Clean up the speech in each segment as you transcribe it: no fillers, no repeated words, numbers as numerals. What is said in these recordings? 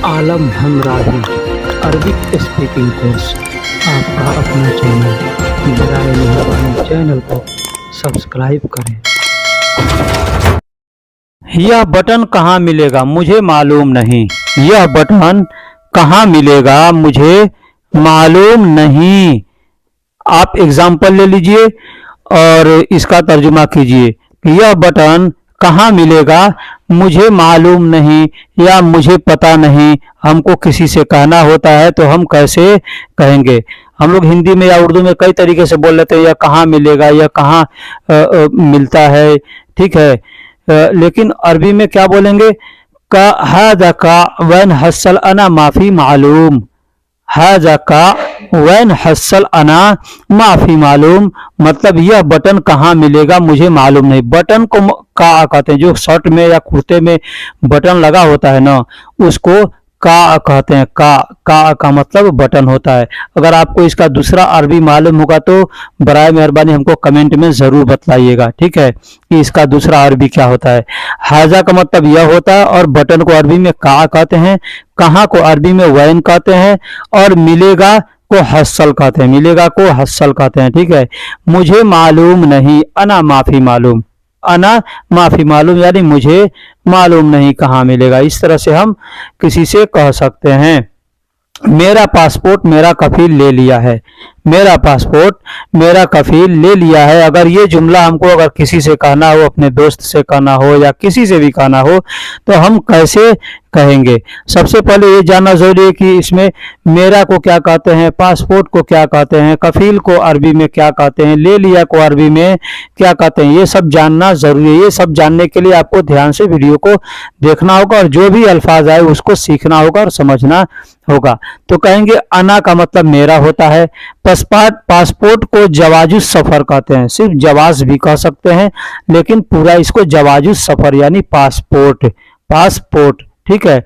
आलम हमराही Arabic speaking course आपका अपना channel. बराए मेहरबानी चैनल को सब्सक्राइब करें। यह बटन कहाँ मिलेगा मुझे मालूम नहीं। यह बटन कहाँ मिलेगा मुझे मालूम नहीं। आप एग्जाम्पल ले लीजिए और इसका तर्जुमा कीजिए। यह बटन कहाँ मिलेगा मुझे मालूम नहीं या मुझे पता नहीं। हमको किसी से कहना होता है तो हम कैसे कहेंगे। हम लोग हिंदी में या उर्दू में कई तरीके से बोल लेते हैं, यह कहाँ मिलेगा, यह कहाँ मिलता है, ठीक है। लेकिन अरबी में क्या बोलेंगे, का हाजा का वैन हसल अना माफी मालूम। हाजा का वैन हसल अना माफी मालूम, मतलब यह बटन कहाँ मिलेगा मुझे मालूम नहीं। बटन को का कहते हैं, जो शर्ट में या कुर्ते में बटन लगा होता है ना, उसको का कहते हैं। का मतलब बटन होता है। अगर आपको इसका दूसरा अरबी मालूम होगा तो बराए मेहरबानी हमको कमेंट में ज़रूर बतलाइएगा, ठीक है, कि इसका दूसरा अरबी क्या होता है। हाजा का मतलब यह होता है और बटन को अरबी में का कहते हैं, कहाँ को अरबी में वैन कहते हैं और मिलेगा को हसल कहते हैं। मिलेगा को हसल कहते हैं, ठीक है। मुझे मालूम नहीं, अना माफी मालूम। अना माफी मालूम यानी मुझे मालूम नहीं कहाँ मिलेगा। इस तरह से हम किसी से कह सकते हैं। मेरा पासपोर्ट मेरा कफील ले लिया है। मेरा पासपोर्ट मेरा कफील ले लिया है। अगर ये जुमला हमको अगर किसी से कहना हो, अपने दोस्त से कहना हो या किसी से भी कहना हो, तो हम कैसे कहेंगे। सबसे पहले ये जानना जरूरी है कि इसमें मेरा को क्या कहते हैं, पासपोर्ट को क्या कहते हैं, कफील को अरबी में क्या कहते हैं, ले लिया को अरबी में क्या कहते हैं। ये सब जानना जरूरी है। ये सब जानने के लिए आपको ध्यान से वीडियो को देखना होगा और जो भी अल्फाज आए उसको सीखना होगा और समझना होगा। तो कहेंगे अना का मतलब मेरा होता है। पासपोर्ट को जवाजुस सफर कहते हैं। सिर्फ जवाज भी कह सकते हैं लेकिन पूरा इसको जवाजुस सफर यानी पासपोर्ट, ठीक है।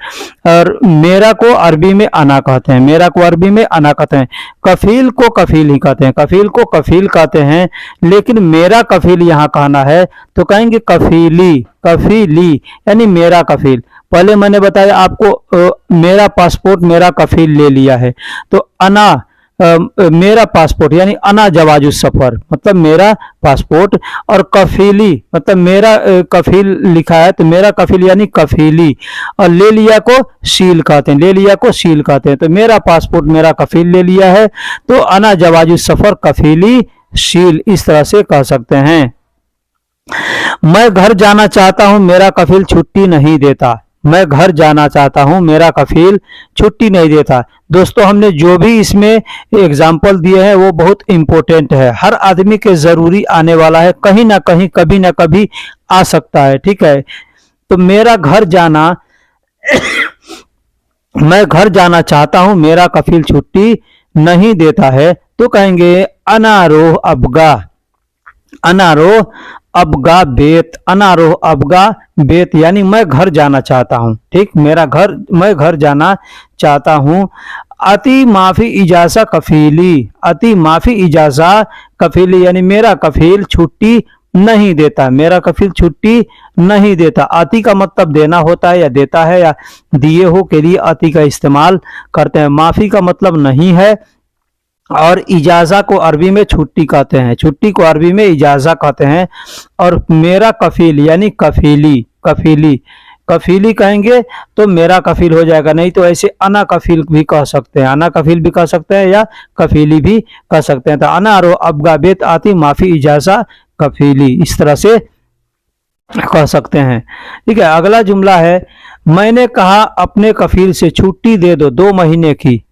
और मेरा को अरबी में अना कहते हैं। मेरा को अरबी में अना कहते हैं। कफील को कफील ही कहते हैं। कफील को कफील कहते हैं लेकिन मेरा कफील यहाँ कहना है तो कहेंगे कफीली यानी मेरा कफील। पहले मैंने बताया आपको मेरा पासपोर्ट मेरा कफील ले लिया है, तो अना मेरा पासपोर्ट यानी अना जवाजुस सफर मतलब मेरा पासपोर्ट, और कफीली मतलब मेरा कफील लिखा है तो मेरा कफील यानी कफीली, और ले लिया को शील कहते हैं। ले लिया को शील कहते हैं। तो मेरा पासपोर्ट मेरा कफील ले लिया है तो अना जवाजुस सफर कफीली शील, इस तरह से कह सकते हैं। मैं घर जाना चाहता हूं मेरा कफील छुट्टी नहीं देता। मैं घर जाना चाहता हूं मेरा कफील छुट्टी नहीं देता। दोस्तों हमने जो भी इसमें एग्जाम्पल दिए हैं वो बहुत इंपॉर्टेंट है। हर आदमी के जरूरी आने वाला है, कहीं ना कहीं कभी ना कभी आ सकता है, ठीक है। तो मेरा घर जाना मैं घर जाना चाहता हूं मेरा कफील छुट्टी नहीं देता है तो कहेंगे अनारोह अबगा। अनारोह अबगा बेत। अनारोह अबगा बेत यानी मैं घर जाना चाहता हूँ, ठीक। मैं घर जाना चाहता हूँ। अति माफी इजाजा कफीली। अति माफी इजाजा कफीली यानी मेरा कफील छुट्टी नहीं देता। मेरा कफील छुट्टी नहीं देता। अति का मतलब देना होता है या देता है या दिए हो के लिए अति का इस्तेमाल करते हैं। माफी का मतलब नहीं है और इजाजा को अरबी में छुट्टी कहते हैं। छुट्टी को अरबी में इजाजा कहते हैं। और मेरा कफील यानी कफीली कहेंगे तो मेरा कफील हो जाएगा, नहीं तो ऐसे अना कफील भी कह सकते हैं। अना कफील भी कह सकते हैं या कफीली भी कह सकते हैं। तो अना रो अबगा बेत आती माफी इजाजा कफीली, इस तरह से कह सकते हैं, ठीक है। अगला जुमला है, मैंने कहा अपने कफील से छुट्टी दे दो 2 महीने की।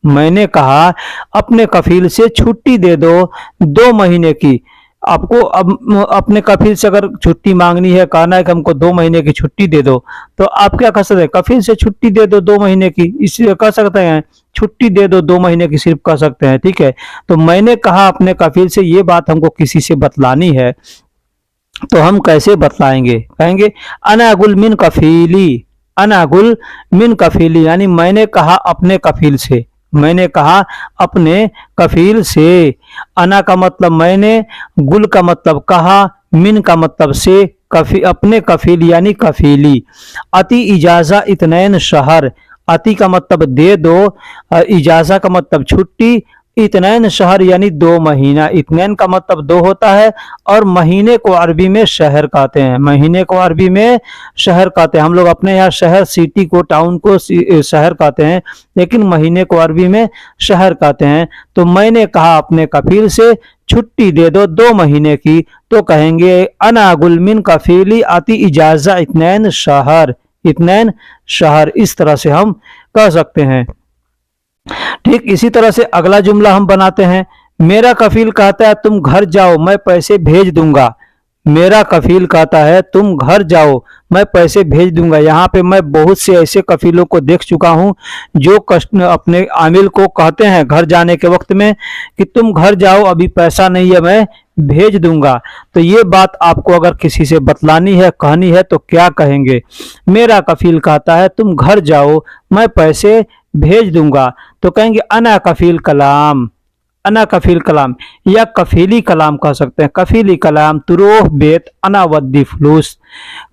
मैंने कहा अपने कफील से छुट्टी दे दो 2 महीने की। आपको अब अपने कफील से अगर छुट्टी मांगनी है, कहना है कि हमको 2 महीने की छुट्टी दे दो, तो आप क्या कह सकते हैं, कफील से छुट्टी दे दो 2 महीने की, इसलिए कह सकते हैं छुट्टी दे दो 2 महीने की, सिर्फ कह सकते हैं, ठीक है। तो मैंने कहा अपने कफील से, ये बात हमको किसी से बतलानी है तो हम कैसे बतलाएंगे। कहेंगे अनागुल मिन कफीली। अनागुल मिन कफीली यानी मैंने कहा अपने कफील से। मैंने कहा अपने कफील से। अना का मतलब मैंने, गुल का मतलब कहा, मिन का मतलब से, अपने कफील यानी कफीली। अति इजाजा इतनैन शहर। आती का मतलब दे दो, इजाज़ा का मतलब छुट्टी, इतनैन शहर यानी 2 महीना। इतनैन का मतलब 2 होता है और महीने को अरबी में शहर कहते हैं। महीने को अरबी में शहर कहते हैं। हम लोग अपने यहाँ शहर, सिटी को, टाउन को शहर कहते हैं, लेकिन महीने को अरबी में शहर कहते हैं। तो मैंने कहा अपने कफील से छुट्टी दे दो 2 महीने की, तो कहेंगे अना गुलमिन कफीली आती इजाज़ा इतनैन शहर, इतनैन शहर। इस तरह से हम कह सकते हैं। ठीक इसी तरह से अगला जुमला हम बनाते हैं। मेरा कफील कहता है तुम घर जाओ मैं पैसे भेज दूंगा। मेरा कफील कहता है तुम घर जाओ मैं पैसे भेज दूंगा। यहाँ पे मैं बहुत से ऐसे कफीलों को देख चुका हूँ जो अपने आमिल को कहते हैं घर जाने के वक्त में कि तुम घर जाओ अभी पैसा नहीं है मैं भेज दूंगा। तो ये बात आपको अगर किसी से बतलानी है, कहनी है, तो क्या कहेंगे? मेरा कफील कहता है तुम घर जाओ मैं पैसे भेज दूंगा, तो कहेंगे अना कफील कलाम, अना कफील कलाम, या कफीली कलाम कह सकते हैं। कफीली कलाम तुरोह बेत अना वद्दी फलूस।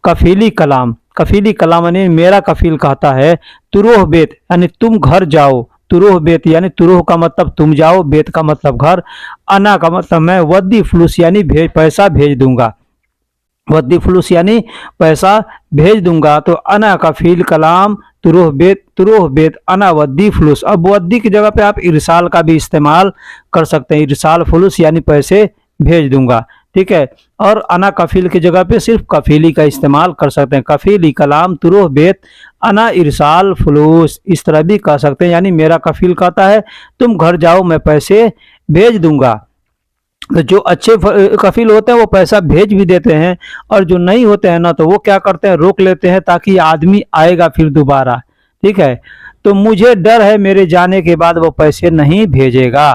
कफीली कलाम, कफीली कलाम यानी मेरा कफील कहता है तुरोह बेत यानी तुम घर जाओ, तुरोह बेत यानी तुरोह का मतलब तुम जाओ, बेत का मतलब घर, अना का मतलब मैं, वद्दी फलूस यानी पैसा भेज दूंगा, वद्दी फलूस यानी पैसा भेज दूंगा। तो अना कफील कलाम तुरोह बेत अना वद्दी फलूस। अब वद्दी की जगह पे आप इरसाल का भी इस्तेमाल कर सकते हैं। इरसाल फलूस यानी पैसे भेज दूंगा, ठीक है। और अना कफील की जगह पे सिर्फ कफीली का इस्तेमाल कर सकते हैं। कफीली कलाम तुरोह बेत अना इरसाल फलूस, इस तरह भी कह सकते हैं। यानी मेरा कफील कहता है तुम घर जाओ मैं पैसे भेज दूंगा। तो जो अच्छे कफील होते हैं वो पैसा भेज भी देते हैं, और जो नहीं होते हैं ना तो वो क्या करते हैं, रोक लेते हैं ताकि आदमी आएगा फिर दोबारा, ठीक है। तो मुझे डर है मेरे जाने के बाद वो पैसे नहीं भेजेगा।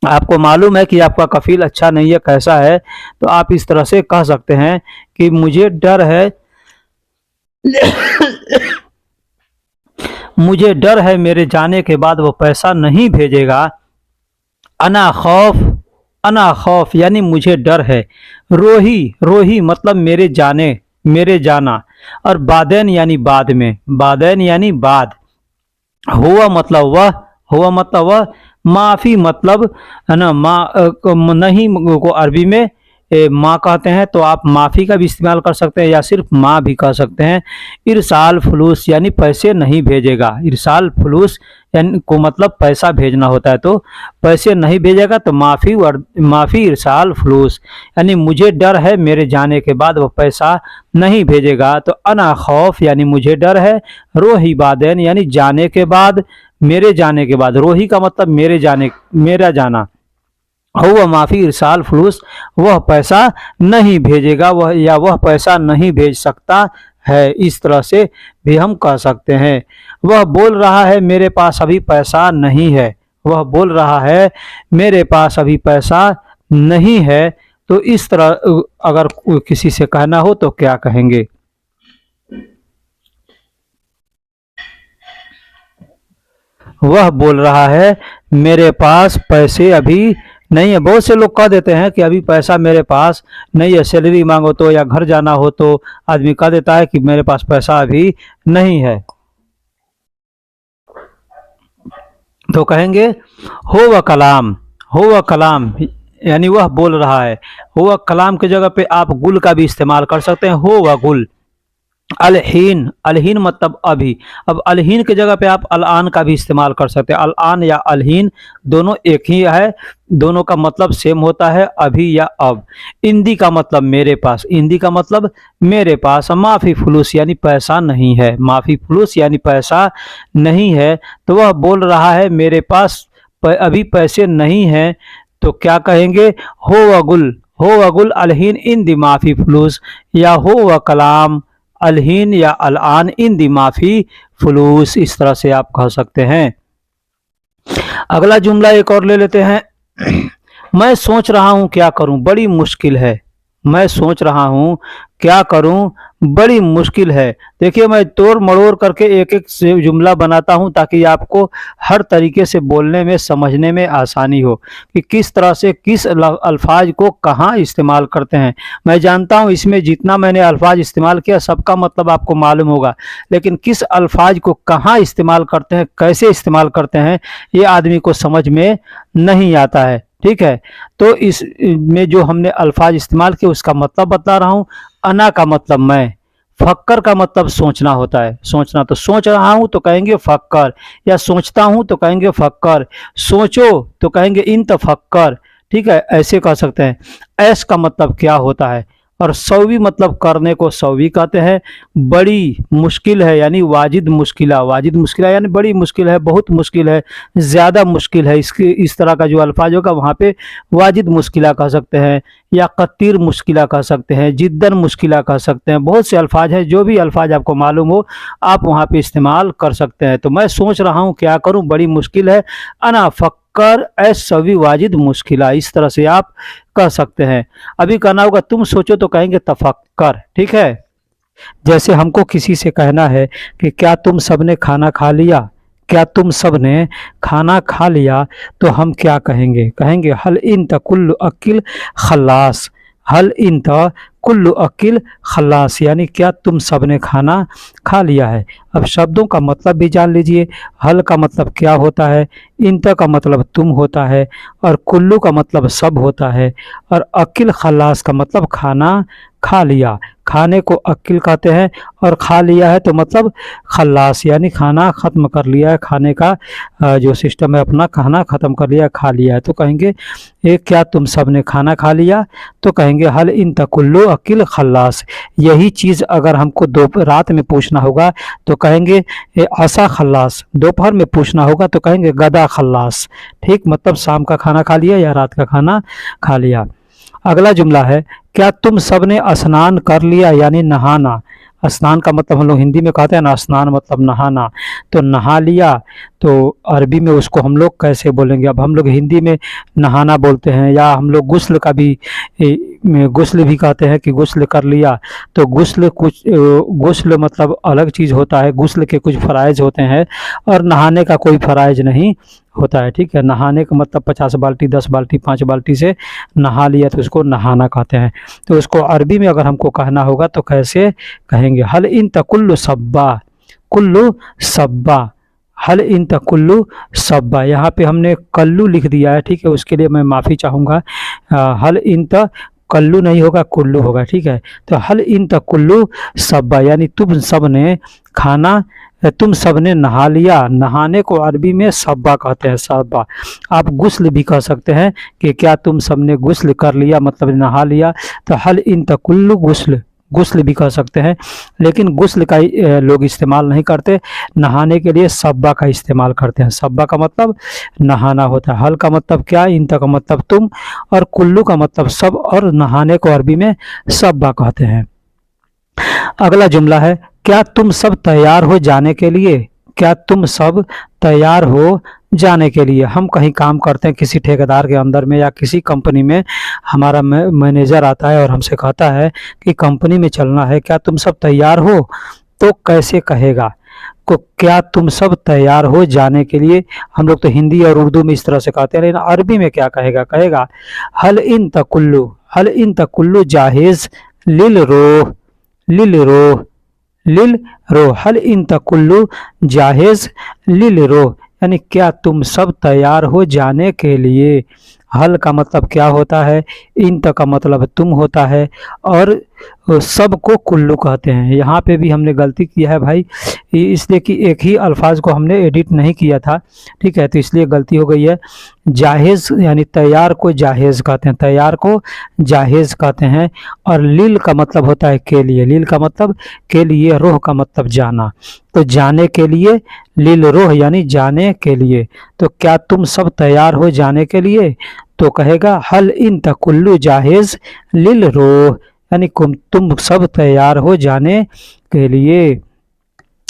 आपको मालूम है कि आपका कफील अच्छा नहीं है, कैसा है, तो आप इस तरह से कह सकते हैं कि मुझे डर है मुझे डर है मेरे जाने के बाद वो पैसा नहीं भेजेगा। अना खौफ, अना खौफ यानी मुझे डर है। रोही, रोही मतलब मेरे जाने, मेरे जाना। और बादैन यानी बाद में, बादैन यानी बाद। हुआ मतलब वह, हुआ मतलब वह। माफ़ी मतलब है ना, नहीं को अरबी में माँ कहते हैं, तो आप माफ़ी का भी इस्तेमाल कर सकते हैं या सिर्फ माँ भी कह सकते हैं। इरसाल फलूस यानी पैसे नहीं भेजेगा। इरसाल फलूस यानी को मतलब पैसा भेजना होता है, तो पैसे नहीं भेजेगा तो माफ़ी, और माफ़ी इरसाल फलूस यानी मुझे डर है मेरे जाने के बाद वो पैसा नहीं भेजेगा। तो अना खौफ यानी मुझे डर है। रोही बादैन यानी जाने के बाद, मेरे जाने के बाद। रोही का मतलब मेरे जाने, मेरा जाना। हुआ माफ़ी इरसाल फलूस वह पैसा नहीं भेजेगा, वह या वह पैसा नहीं भेज सकता है। इस तरह से भी हम कह सकते हैं। वह बोल रहा है मेरे पास अभी पैसा नहीं है, वह बोल रहा है मेरे पास अभी पैसा नहीं है। तो इस तरह अगर किसी से कहना हो तो क्या कहेंगे? वह बोल रहा है मेरे पास पैसे अभी नहीं है। बहुत से लोग कह देते हैं कि अभी पैसा मेरे पास नहीं है। सैलरी मांगो तो या घर जाना हो तो आदमी कह देता है कि मेरे पास पैसा अभी नहीं है। तो कहेंगे हो व कलाम, हो व कलाम यानी वह बोल रहा है। हो व कलाम की जगह पे आप गुल का भी इस्तेमाल कर सकते हैं, हो व गुल। अलहीन, अलहीन मतलब अभी। अब अलहीन की जगह पे आप अलान का भी इस्तेमाल कर सकते हैं। अलान या अलहीन दोनों एक ही है, दोनों का मतलब सेम होता है, अभी या अब। इंदी का मतलब मेरे पास, इंदी का मतलब मेरे पास। माफ़ी फलूस यानी पैसा नहीं है, माफ़ी फलूस यानी पैसा नहीं है। तो वह बोल रहा है मेरे पास अभी पैसे नहीं हैं, तो क्या कहेंगे? हो व गुल, हो व गुल अलहीन इन दी माफ़ी फलूस, या हो व कलाम अलहीन या अलान इन दी माफ़ी फलूस। इस तरह से आप कह सकते हैं। अगला जुमला एक और ले लेते हैं। मैं सोच रहा हूं क्या करूं, बड़ी मुश्किल है। मैं सोच रहा हूँ क्या करूँ बड़ी मुश्किल है। देखिए मैं तोड़ मड़ोड़ करके एक एक से जुमला बनाता हूँ ताकि आपको हर तरीके से बोलने में समझने में आसानी हो कि किस तरह से किस अल्फाज को कहाँ इस्तेमाल करते हैं। मैं जानता हूँ इसमें जितना मैंने अल्फाज इस्तेमाल किया सबका मतलब आपको मालूम होगा, लेकिन किस अल्फाज को कहाँ इस्तेमाल करते हैं, कैसे इस्तेमाल करते हैं, ये आदमी को समझ में नहीं आता है। ठीक है, तो इस में जो हमने अल्फाज इस्तेमाल किए उसका मतलब बता रहा हूँ। अना का मतलब मैं, फक्कर का मतलब सोचना होता है, सोचना। तो सोच रहा हूँ तो कहेंगे फक्कर, या सोचता हूँ तो कहेंगे फक्कर, सोचो तो कहेंगे इन तफक्कर। ठीक है, ऐसे कह सकते हैं। ऐश का मतलब क्या होता है, और सौवी मतलब करने को सौवी कहते हैं। बड़ी मुश्किल है यानी वाजिद मुश्किला, वाजिद मुश्किला यानी बड़ी मुश्किल है, बहुत मुश्किल है, ज़्यादा मुश्किल है। इसके इस तरह का जो अल्फाज होगा वहाँ पे वाजिद मुश्किला कह सकते हैं, या कत्तीर मुश्किला कह सकते हैं, जिद्दन मुश्किला कह सकते हैं। बहुत से अल्फाज हैं, जो भी अल्फाज आपको मालूम हो आप वहाँ पे इस्तेमाल कर सकते हैं। तो मैं सोच रहा हूँ क्या करूँ बड़ी मुश्किल है, अना फक्कर ऐस सवी वाजिद मुश्किला, इस तरह से आप कह सकते हैं। अभी कहना होगा तुम सोचो तो कहेंगे तफक्कर। ठीक है, जैसे हमको किसी से कहना है कि क्या तुम सबने खाना खा लिया, क्या तुम सबने खाना खा लिया, तो हम क्या कहेंगे, कहेंगे हल इन कुल्लु अकिल खल्लास, हल इन कुल्लु अकिल खल्लास, यानी क्या तुम सबने खाना खा लिया है। अब शब्दों का मतलब भी जान लीजिए। हल का मतलब क्या होता है, इंत का मतलब तुम होता है, और कुल्लू का मतलब सब होता है, और अकिल खल्लास का मतलब खाना खा लिया। खाने को अकिल कहते हैं, और खा लिया है तो मतलब खल्लास, यानी खाना ख़त्म कर लिया है, खाने का जो सिस्टम है अपना, खाना ख़त्म कर लिया, खा लिया है। तो कहेंगे ये क्या तुम सब ने खाना खा लिया, तो कहेंगे हल इन तकुल्लो अकिल खल्लास। यही चीज़ अगर हमको रात में पूछना होगा तो कहेंगे ये आसा खल्लास, दोपहर में पूछना होगा तो कहेंगे गदा खल्लास। ठीक, मतलब शाम का खाना खा लिया या रात का खाना खा लिया। अगला जुमला है, क्या तुम सब ने स्नान कर लिया, यानी नहाना। स्नान का मतलब हम लोग हिंदी में कहते हैं ना, स्नान मतलब नहाना, तो नहा लिया, तो अरबी में उसको हम लोग कैसे बोलेंगे। अब हम लोग हिंदी में नहाना बोलते हैं, या हम लोग गुस्ल का भी गुस्ल भी कहते हैं कि गुस्ल कर लिया। तो गुस्ल कुछ गुस्ल मतलब अलग चीज़ होता है, गुस्ल के कुछ फ़राइज़ होते हैं और नहाने का कोई फ़राइज़ नहीं होता है। ठीक है, नहाने का मतलब 50 बाल्टी 10 बाल्टी 5 बाल्टी से नहा लिया तो उसको नहाना कहते हैं। तो उसको अरबी में अगर हमको कहना होगा तो कैसे कहेंगे, हल इन कुल्लु सब्बा, कुल्लु सब्बा, हल इन कुल्लु सब्बा। यहाँ पे हमने कल्लू लिख दिया है, ठीक है, उसके लिए मैं माफ़ी चाहूँगा। हल इन कल्लू नहीं होगा, कुल्लू होगा। ठीक है, तो हल इन कुल्लु सब्बा, यानी तुम सब ने खाना, तुम सब ने नहा लिया। नहाने को अरबी में सब्बा कहते हैं, सब्बा। आप गुस्ल भी कह सकते हैं कि क्या तुम सब ने गुस्ल कर लिया, मतलब नहा लिया। तो हल इन कुल्लु गुस्ल, गुस्ल भी कह सकते हैं, लेकिन गुस्ल का लोग इस्तेमाल नहीं करते, नहाने के लिए सब्बा का इस्तेमाल करते हैं। सब्बा का मतलब नहाना होता है। हल का मतलब क्या, इंत का मतलब तुम, और कुल्लू का मतलब सब, और नहाने को अरबी में सब्बा कहते हैं। अगला जुमला है, क्या तुम सब तैयार हो जाने के लिए, क्या तुम सब तैयार हो जाने के लिए। हम कहीं काम करते हैं किसी ठेकेदार के अंदर में या किसी कंपनी में, हमारा मैनेजर आता है और हमसे कहता है कि कंपनी में चलना है, क्या तुम सब तैयार हो, तो कैसे कहेगा, को क्या तुम सब तैयार हो जाने के लिए। हम लोग तो हिंदी और उर्दू में इस तरह से कहते हैं, लेकिन अरबी में क्या कहेगा, कहेगा हल इन तकुल्लु, हल इन तकुल्लु जाहिज लिल रोह, लिल रोह, लिल रो, हल इन तकुल्लु जाहिज लिल रो, यानी क्या तुम सब तैयार हो जाने के लिए। हल का मतलब क्या होता है, इन तक का मतलब तुम होता है, और सब को कुल्लू कहते हैं। यहाँ पे भी हमने गलती किया है भाई, इसलिए कि एक ही अल्फाज को हमने एडिट नहीं किया था। ठीक है, तो इसलिए गलती हो गई है। जाहेज़ यानी तैयार को जाहेज़ कहते हैं, तैयार को जाहेज़ कहते हैं। और लिल का मतलब होता है के लिए, लिल का मतलब के लिए, रोह का मतलब जाना, तो जाने के लिए लिल रोह यानी जाने के लिए। तो क्या तुम सब तैयार हो जाने के लिए, तो कहेगा हल इन तकुल्लु जाहेज़ लिल रोह, यानी तुम सब तैयार हो जाने के लिए।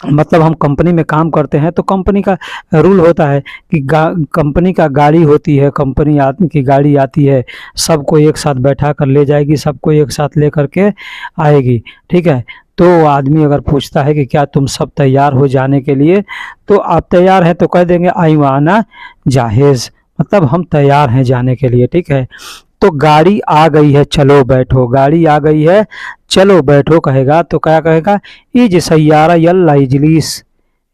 मतलब हम कंपनी में काम करते हैं तो कंपनी का रूल होता है कि कंपनी का गाड़ी होती है, कंपनी की गाड़ी आती है, सबको एक साथ बैठा कर ले जाएगी, सबको एक साथ ले करके आएगी। ठीक है, तो आदमी अगर पूछता है कि क्या तुम सब तैयार हो जाने के लिए, तो आप तैयार हैं तो कह देंगे आई वाना जाहेज, मतलब हम तैयार हैं जाने के लिए। ठीक है, तो गाड़ी आ गई है चलो बैठो, गाड़ी आ गई है चलो बैठो कहेगा तो क्या कहेगा, इज सैयारा यल्ला इजलिस,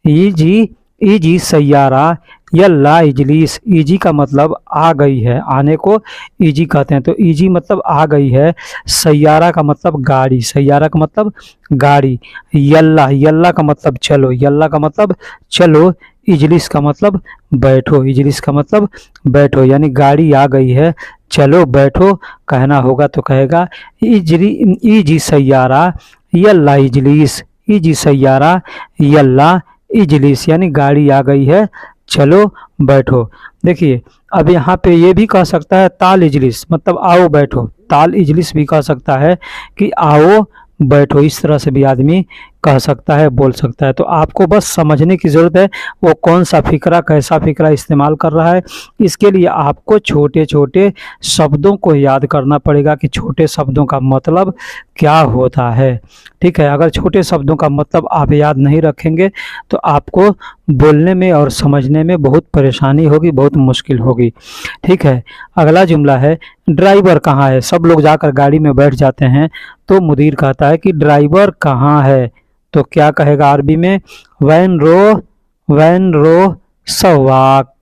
इजी इजी सैयारा यल्ला इजलिस। इजी का मतलब आ गई है, आने को इजी कहते हैं, तो इजी मतलब आ गई है, सैयारा का मतलब गाड़ी, सैयारा का मतलब गाड़ी, यल्ला यल्ला का मतलब चलो, यल्ला का मतलब चलो, इजलिस का मतलब बैठो, इजलिस का मतलब बैठो, यानी गाड़ी आ गई है चलो बैठो कहना होगा तो कहेगा इजरी इजी सैयारा यल्ला इजलिस, इजी सैयारा यल्ला इजलिस, यानी गाड़ी आ गई है चलो बैठो। देखिए अब यहाँ पे ये भी कह सकता है ताल इजलिस, मतलब आओ बैठो, ताल इजलिस भी कह सकता है कि आओ बैठो, इस तरह से भी आदमी कह सकता है, बोल सकता है। तो आपको बस समझने की ज़रूरत है वो कौन सा फ़िक्रा, कैसा फ़िक्रा इस्तेमाल कर रहा है। इसके लिए आपको छोटे छोटे शब्दों को याद करना पड़ेगा कि छोटे शब्दों का मतलब क्या होता है। ठीक है, अगर छोटे शब्दों का मतलब आप याद नहीं रखेंगे तो आपको बोलने में और समझने में बहुत परेशानी होगी, बहुत मुश्किल होगी। ठीक है, अगला जुमला है ड्राइवर कहाँ है। सब लोग जाकर गाड़ी में बैठ जाते हैं तो मुदीर कहता है कि ड्राइवर कहाँ है, तो क्या कहेगा अरबी में, वैन रो सवाक,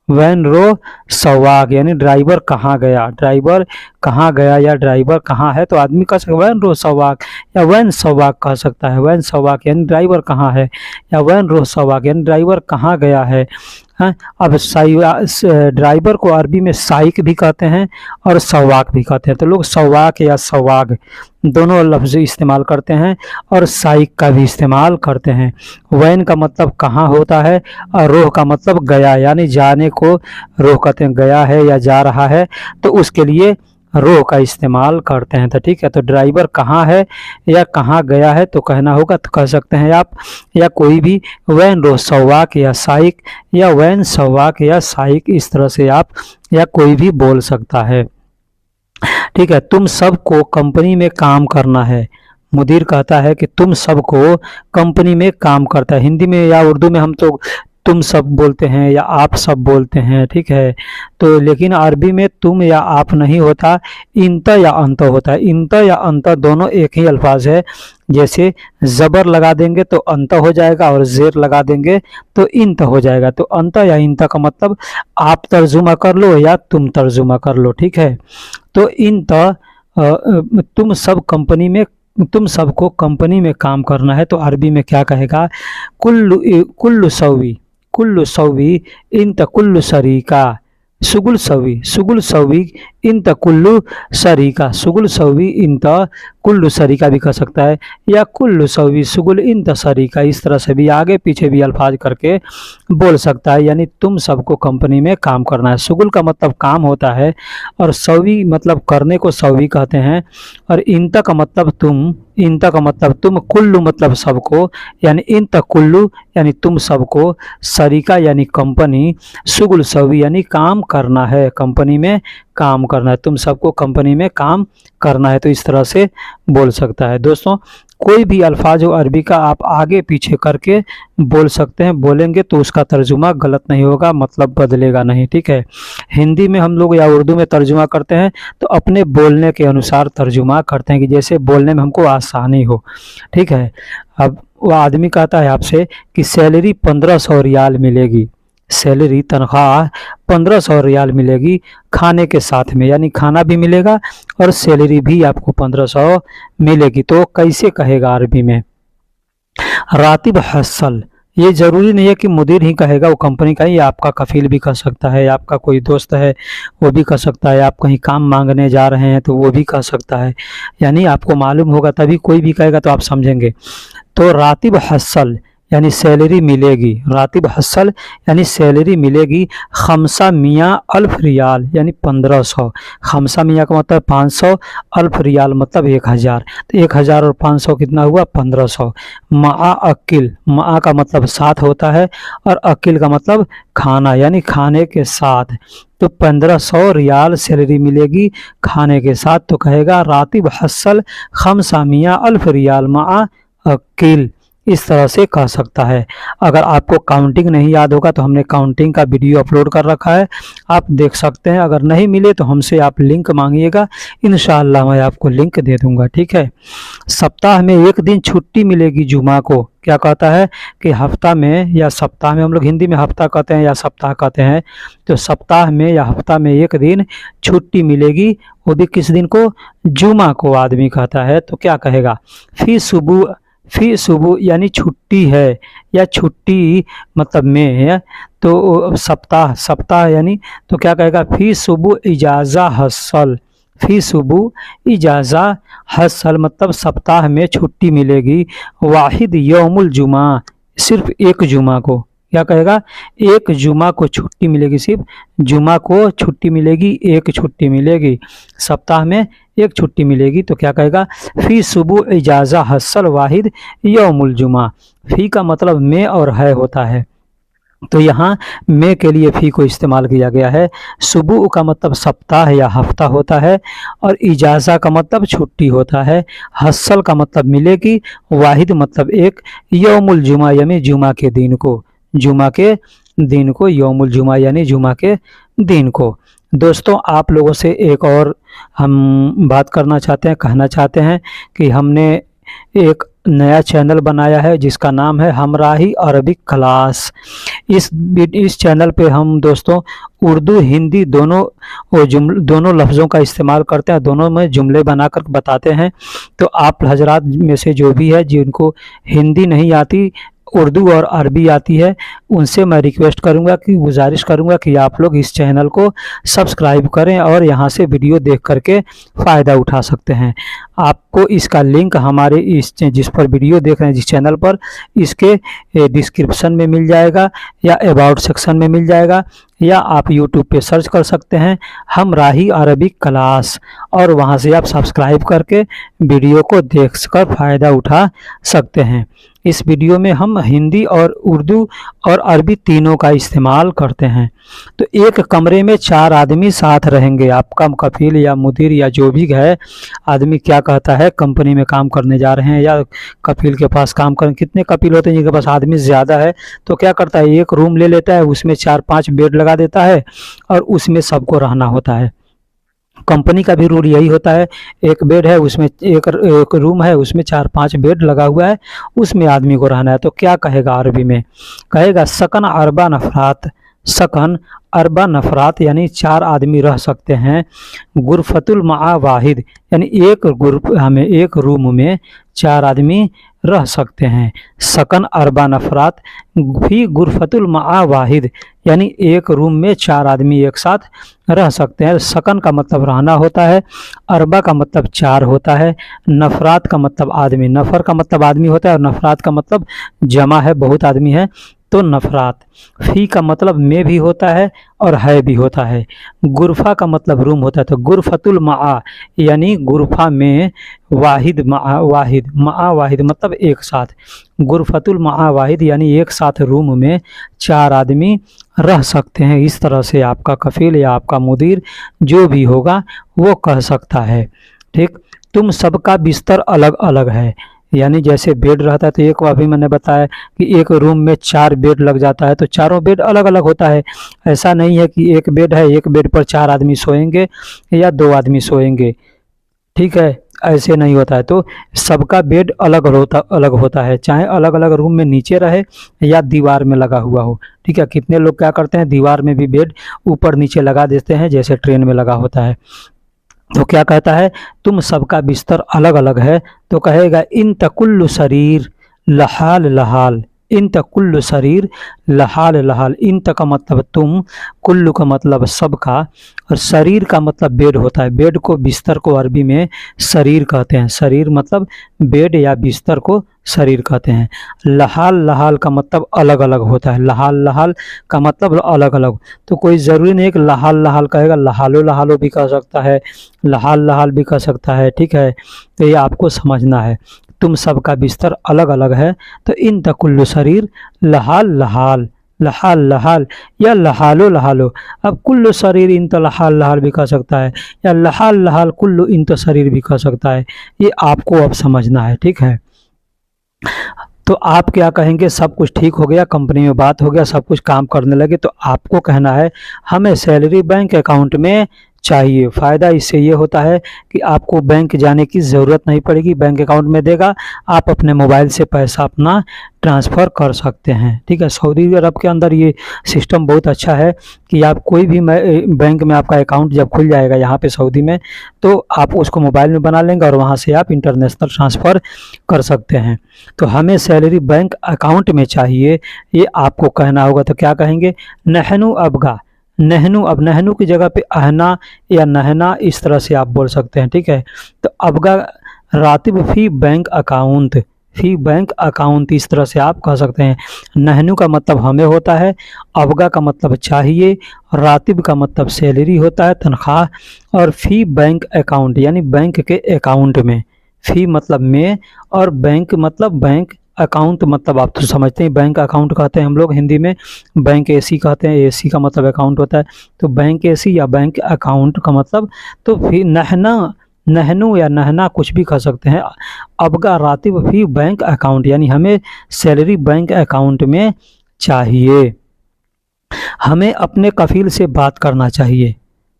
वैन रो सवाक, यानी ड्राइवर कहाँ गया, ड्राइवर कहाँ गया या ड्राइवर कहाँ है, तो आदमी कह सकता है वैन रो सवाक या वैन सवाक कह सकता है। वैन सवाक यानी ड्राइवर कहाँ है, या वैन रो सवाक यानी ड्राइवर कहाँ गया है। हाँ, अब ड्राइवर को अरबी में साइक भी कहते हैं और सवाक भी कहते हैं, तो लोग सवाक या सवाग दोनों लफ्ज़ इस्तेमाल करते हैं और साइक का भी इस्तेमाल करते हैं। वैन का मतलब कहाँ होता है और रोह का मतलब गया, यानी जाने को रोह कहते हैं, गया है या जा रहा है तो उसके लिए रो का इस्तेमाल करते हैं। तो ठीक है, तो ड्राइवर कहाँ है या कहाँ गया है तो कहना होगा तो कह सकते हैं आप, या कोई भी वैन रो सवाक या साइक, या वैन सवाक या साइक, इस तरह से आप या कोई भी बोल सकता है। ठीक है, तुम सबको कंपनी में काम करना है। मुदीर कहता है कि तुम सबको कंपनी में काम करता है। हिंदी में या उर्दू में हम तो तुम सब बोलते हैं या आप सब बोलते हैं। ठीक है, तो लेकिन अरबी में तुम या आप नहीं होता, इंत या अंत होता है। इंत या अंत दोनों एक ही अल्फाज है, जैसे ज़बर लगा देंगे तो अंत हो जाएगा और ज़ेर लगा देंगे तो इंत हो जाएगा। तो अंत या इंत का मतलब आप तर्जुमा कर लो या तुम तर्जुमा कर लो। ठीक है, तो इंत तुम सब कंपनी में, तुम सबको कंपनी में काम करना है तो अरबी में क्या कहेगा, कुल्लु सवी इंत कुल्लु शरीका, सुगुल सवी इंत कुल्लु शरीका, सुगुल सवी इंत कुल्लु शरीका भी कह सकता है, या कुल्लु सवी सुगुल इंत शरीका, इस तरह से भी आगे पीछे भी अल्फाज करके बोल सकता है। यानी तुम सबको कंपनी में काम करना है। सुगुल का मतलब काम होता है और सवी मतलब करने को सवी कहते हैं, और इंत का मतलब तुम, इंत का मतलब तुम, कुल्लु मतलब सबको, यानी इंत कुल्लु यानी तुम सबको, शरीका यानी कंपनी, सुगुल सवी यानी काम करना है, कंपनी में काम करना है, तुम सबको कंपनी में काम करना है। तो इस तरह से बोल सकता है। दोस्तों कोई भी अल्फाज हो अरबी का आप आगे पीछे करके बोल सकते हैं, बोलेंगे तो उसका तर्जुमा गलत नहीं होगा, मतलब बदलेगा नहीं। ठीक है, हिंदी में हम लोग या उर्दू में तर्जुमा करते हैं तो अपने बोलने के अनुसार तर्जुमा करते हैं कि जैसे बोलने में हमको आसानी हो। ठीक है, अब वो आदमी कहता है आपसे कि सैलरी 1500 रियाल मिलेगी, सैलरी तनख्वाह 1500 रियाल मिलेगी खाने के साथ में, यानी खाना भी मिलेगा और सैलरी भी आपको 1500 मिलेगी। तो कैसे कहेगा अरबी में, रातिब हसल, ये ज़रूरी नहीं है कि मुदीर ही कहेगा, वो कंपनी का ही, आपका कफील भी कह सकता है, आपका कोई दोस्त है वो भी कह सकता है, आप कहीं काम मांगने जा रहे हैं तो वो भी कह सकता है, यानी आपको मालूम होगा तभी कोई भी कहेगा तो आप समझेंगे। तो रातिब हसल यानी सैलरी मिलेगी, रातिब हसल यानी सैलरी मिलेगी, खमसा मियाँ अल्फ रियाल यानी 1500, खमसा मियाँ का मतलब 500, अल्फ रियाल मतलब 1000, तो 1000 और 500 कितना हुआ 1500। मा अकिल, मा का मतलब साथ होता है और अकिल का मतलब खाना यानी खाने के साथ, तो 1500 रियाल सैलरी मिलेगी खाने के साथ, तो कहेगा रातिब हसल खमसा मियाँ अल्फ रियाल मा अकिल, इस तरह से कह सकता है। अगर आपको काउंटिंग नहीं याद होगा तो हमने काउंटिंग का वीडियो अपलोड कर रखा है, आप देख सकते हैं। अगर नहीं मिले तो हमसे आप लिंक मांगिएगा, इंशाअल्लाह मैं आपको लिंक दे दूंगा, ठीक है। सप्ताह में एक दिन छुट्टी मिलेगी जुमा को, क्या कहता है कि हफ्ता में या सप्ताह में, हम लोग हिंदी में हफ्ता कहते हैं या सप्ताह कहते हैं, तो सप्ताह में या हफ्ता में एक दिन छुट्टी मिलेगी, वो भी किस दिन को, जुमा को आदमी कहता है, तो क्या कहेगा फी सुबह यानी छुट्टी है या छुट्टी मतलब में है, तो सप्ताह यानी, तो क्या कहेगा फी सुबह इजाज़ा हसल, फी सुबह इजाज़ा हसल मतलब सप्ताह में छुट्टी मिलेगी, वाहिद यौमुल जुमा सिर्फ एक जुमा को, क्या कहेगा एक जुमा को छुट्टी मिलेगी, सिर्फ जुमा को छुट्टी मिलेगी, एक छुट्टी मिलेगी, सप्ताह में एक छुट्टी मिलेगी, तो क्या कहेगा फी सुबह इजाज़ा हसल वाहिद यौमुल जुमा। फी का मतलब में और है होता है, तो यहाँ में के लिए फी को इस्तेमाल किया गया है। सुबह का मतलब सप्ताह या हफ्ता होता है और इजाज़ा का मतलब छुट्टी होता है, हसल का मतलब मिलेगी, वाहिद मतलब एक, यौमुल जुमा यानी जुमा के दिन को, जुमा के दिन को, यौमुल जुमा यानी जुमा के दिन को। दोस्तों आप लोगों से एक और हम बात करना चाहते हैं, कहना चाहते हैं कि हमने एक नया चैनल बनाया है जिसका नाम है हमराही अरबिक क्लास। इस चैनल पे हम दोस्तों उर्दू हिंदी दोनों लफ्ज़ों का इस्तेमाल करते हैं, दोनों में जुमले बनाकर बताते हैं। तो आप हजरात में से जो भी है जिनको हिंदी नहीं आती, उर्दू और अरबी आती है, उनसे मैं रिक्वेस्ट करूंगा कि गुजारिश करूंगा कि आप लोग इस चैनल को सब्सक्राइब करें और यहां से वीडियो देख करके फ़ायदा उठा सकते हैं। आपको इसका लिंक हमारे इस जिस पर वीडियो देख रहे हैं जिस चैनल पर, इसके डिस्क्रिप्शन में मिल जाएगा या अबाउट सेक्शन में मिल जाएगा, या आप यूट्यूब पे सर्च कर सकते हैं हमराही अरबिक क्लास, और वहां से आप सब्सक्राइब करके वीडियो को देख कर फ़ायदा उठा सकते हैं। इस वीडियो में हम हिंदी और उर्दू और अरबी तीनों का इस्तेमाल करते हैं। तो एक कमरे में 4 आदमी साथ रहेंगे, आपका कफील या मुदीर या जो भी है आदमी क्या कहता है, कंपनी में काम करने जा रहे हैं या कफील के पास काम करें, कितने कफील होते हैं जिनके पास आदमी ज़्यादा है, तो क्या करता है एक रूम ले लेता है, उसमें 4-5 बेड लगा देता है और उसमें सबको रहना होता है। कंपनी का भी रूल यही होता है, एक बेड है उसमें एक रूम है उसमें 4-5 बेड लगा हुआ है, उसमें आदमी को रहना है। तो क्या कहेगा अरबी में, कहेगा सकन अरबा नफरात, सकन अरबा नफरात यानी 4 आदमी रह सकते हैं, गुरफतुल मा वाहिद यानी एक रूम में 4 आदमी रह सकते हैं। सकन अरबा नफरात भी गुरफतुल मा वाहिद यानी एक रूम में 4 आदमी एक साथ रह सकते हैं। सकन का मतलब रहना होता है, अरबा का मतलब 4 होता है, नफरात का मतलब आदमी, नफर का मतलब आदमी होता है और नफरात का मतलब जमा है, बहुत आदमी है तो नफरात। फी का मतलब में भी होता है और है भी होता है। गुरफा का मतलब रूम होता है, तो गुरफतुल मा यानी गुरफा में, वाहिद मा वाहिद मतलब एक साथ, गुरफतुल मा वाहिद यानी एक साथ रूम में 4 आदमी रह सकते हैं। इस तरह से आपका कफील या आपका मुदीर जो भी होगा वो कह सकता है, ठीक। तुम सबका बिस्तर अलग अलग है, यानी जैसे बेड रहता है तो एक अभी मैंने बताया कि एक रूम में 4 बेड लग जाता है, तो चारों बेड अलग अलग होता है। ऐसा नहीं है कि एक बेड है, एक बेड पर 4 आदमी सोएंगे या 2 आदमी सोएंगे, ठीक है, ऐसे नहीं होता है। तो सबका बेड अलग होता है, चाहे अलग अलग रूम में नीचे रहे या दीवार में लगा हुआ हो, ठीक है। कितने लोग क्या करते हैं दीवार में भी बेड ऊपर नीचे लगा देते हैं जैसे ट्रेन में लगा होता है। तो क्या कहता है तुम सबका बिस्तर अलग अलग है, तो कहेगा इन तकुल्लु शरीर लहाल लहाल, इंत कुल्लु शरीर, लहाल लहाल। इंत का मतलब तुम, कुल्लु का मतलब सबका, और शरीर का मतलब बेड होता है। बेड को, बिस्तर को अरबी में शरीर कहते हैं। शरीर मतलब बेड या बिस्तर को शरीर कहते हैं। लहाल लहाल का मतलब अलग अलग होता है। लहाल लहाल का मतलब अलग अलग। तो कोई ज़रूरी नहीं है कि लहाल लहाल कहेगा, लहालो लहालो भी कह सकता है, लहाल लहाल भी कह सकता है, ठीक है। तो ये आपको समझना है, तुम सबका बिस्तर अलग अलग है। तो इन तकुल्लु शरीर, लहाल लहाल, लहाल लहाल या लहालो लहालो। अब कुल्लु शरीर इन तो लहाल लहाल भी कह सकता है, या लहाल लहाल कुल्लु इन तो शरीर भी कह सकता है। ये आपको अब समझना है, ठीक है। तो आप क्या कहेंगे, सब कुछ ठीक हो गया, कंपनी में बात हो गया, सब कुछ काम करने लगे, तो आपको कहना है हमें सैलरी बैंक अकाउंट में चाहिए। फ़ायदा इससे ये होता है कि आपको बैंक जाने की ज़रूरत नहीं पड़ेगी, बैंक अकाउंट में देगा, आप अपने मोबाइल से पैसा अपना ट्रांसफ़र कर सकते हैं, ठीक है। सऊदी अरब के अंदर ये सिस्टम बहुत अच्छा है कि आप कोई भी बैंक में आपका अकाउंट जब खुल जाएगा यहाँ पे सऊदी में, तो आप उसको मोबाइल में बना लेंगे और वहाँ से आप इंटरनेशनल ट्रांसफ़र कर सकते हैं। तो हमें सैलरी बैंक अकाउंट में चाहिए, ये आपको कहना होगा। तो क्या कहेंगे, नहनु अबगा। नहनु, अब नहनु की जगह पे अहना या नहना इस तरह से आप बोल सकते हैं, ठीक है। तो अबगा रातिब फी बैंक अकाउंट, फी बैंक अकाउंट इस तरह से आप कह सकते हैं। नहनु का मतलब हमें होता है, अबगा का मतलब चाहिए, रातिब का मतलब सैलरी होता है, तनख्वाह, और फी बैंक अकाउंट यानी बैंक के अकाउंट में। फी मतलब में, और बैंक मतलब बैंक, अकाउंट मतलब आप तो समझते हैं, बैंक अकाउंट कहते हैं हम लोग हिंदी में, बैंक एसी कहते हैं, एसी का मतलब अकाउंट होता है। तो बैंक एसी या बैंक अकाउंट का मतलब, तो फिर नहना, नहनु या नहना कुछ भी कह सकते हैं। अबगा रातिब फी बैंक अकाउंट यानी हमें सैलरी बैंक अकाउंट में चाहिए। हमें अपने कफील से बात करना चाहिए।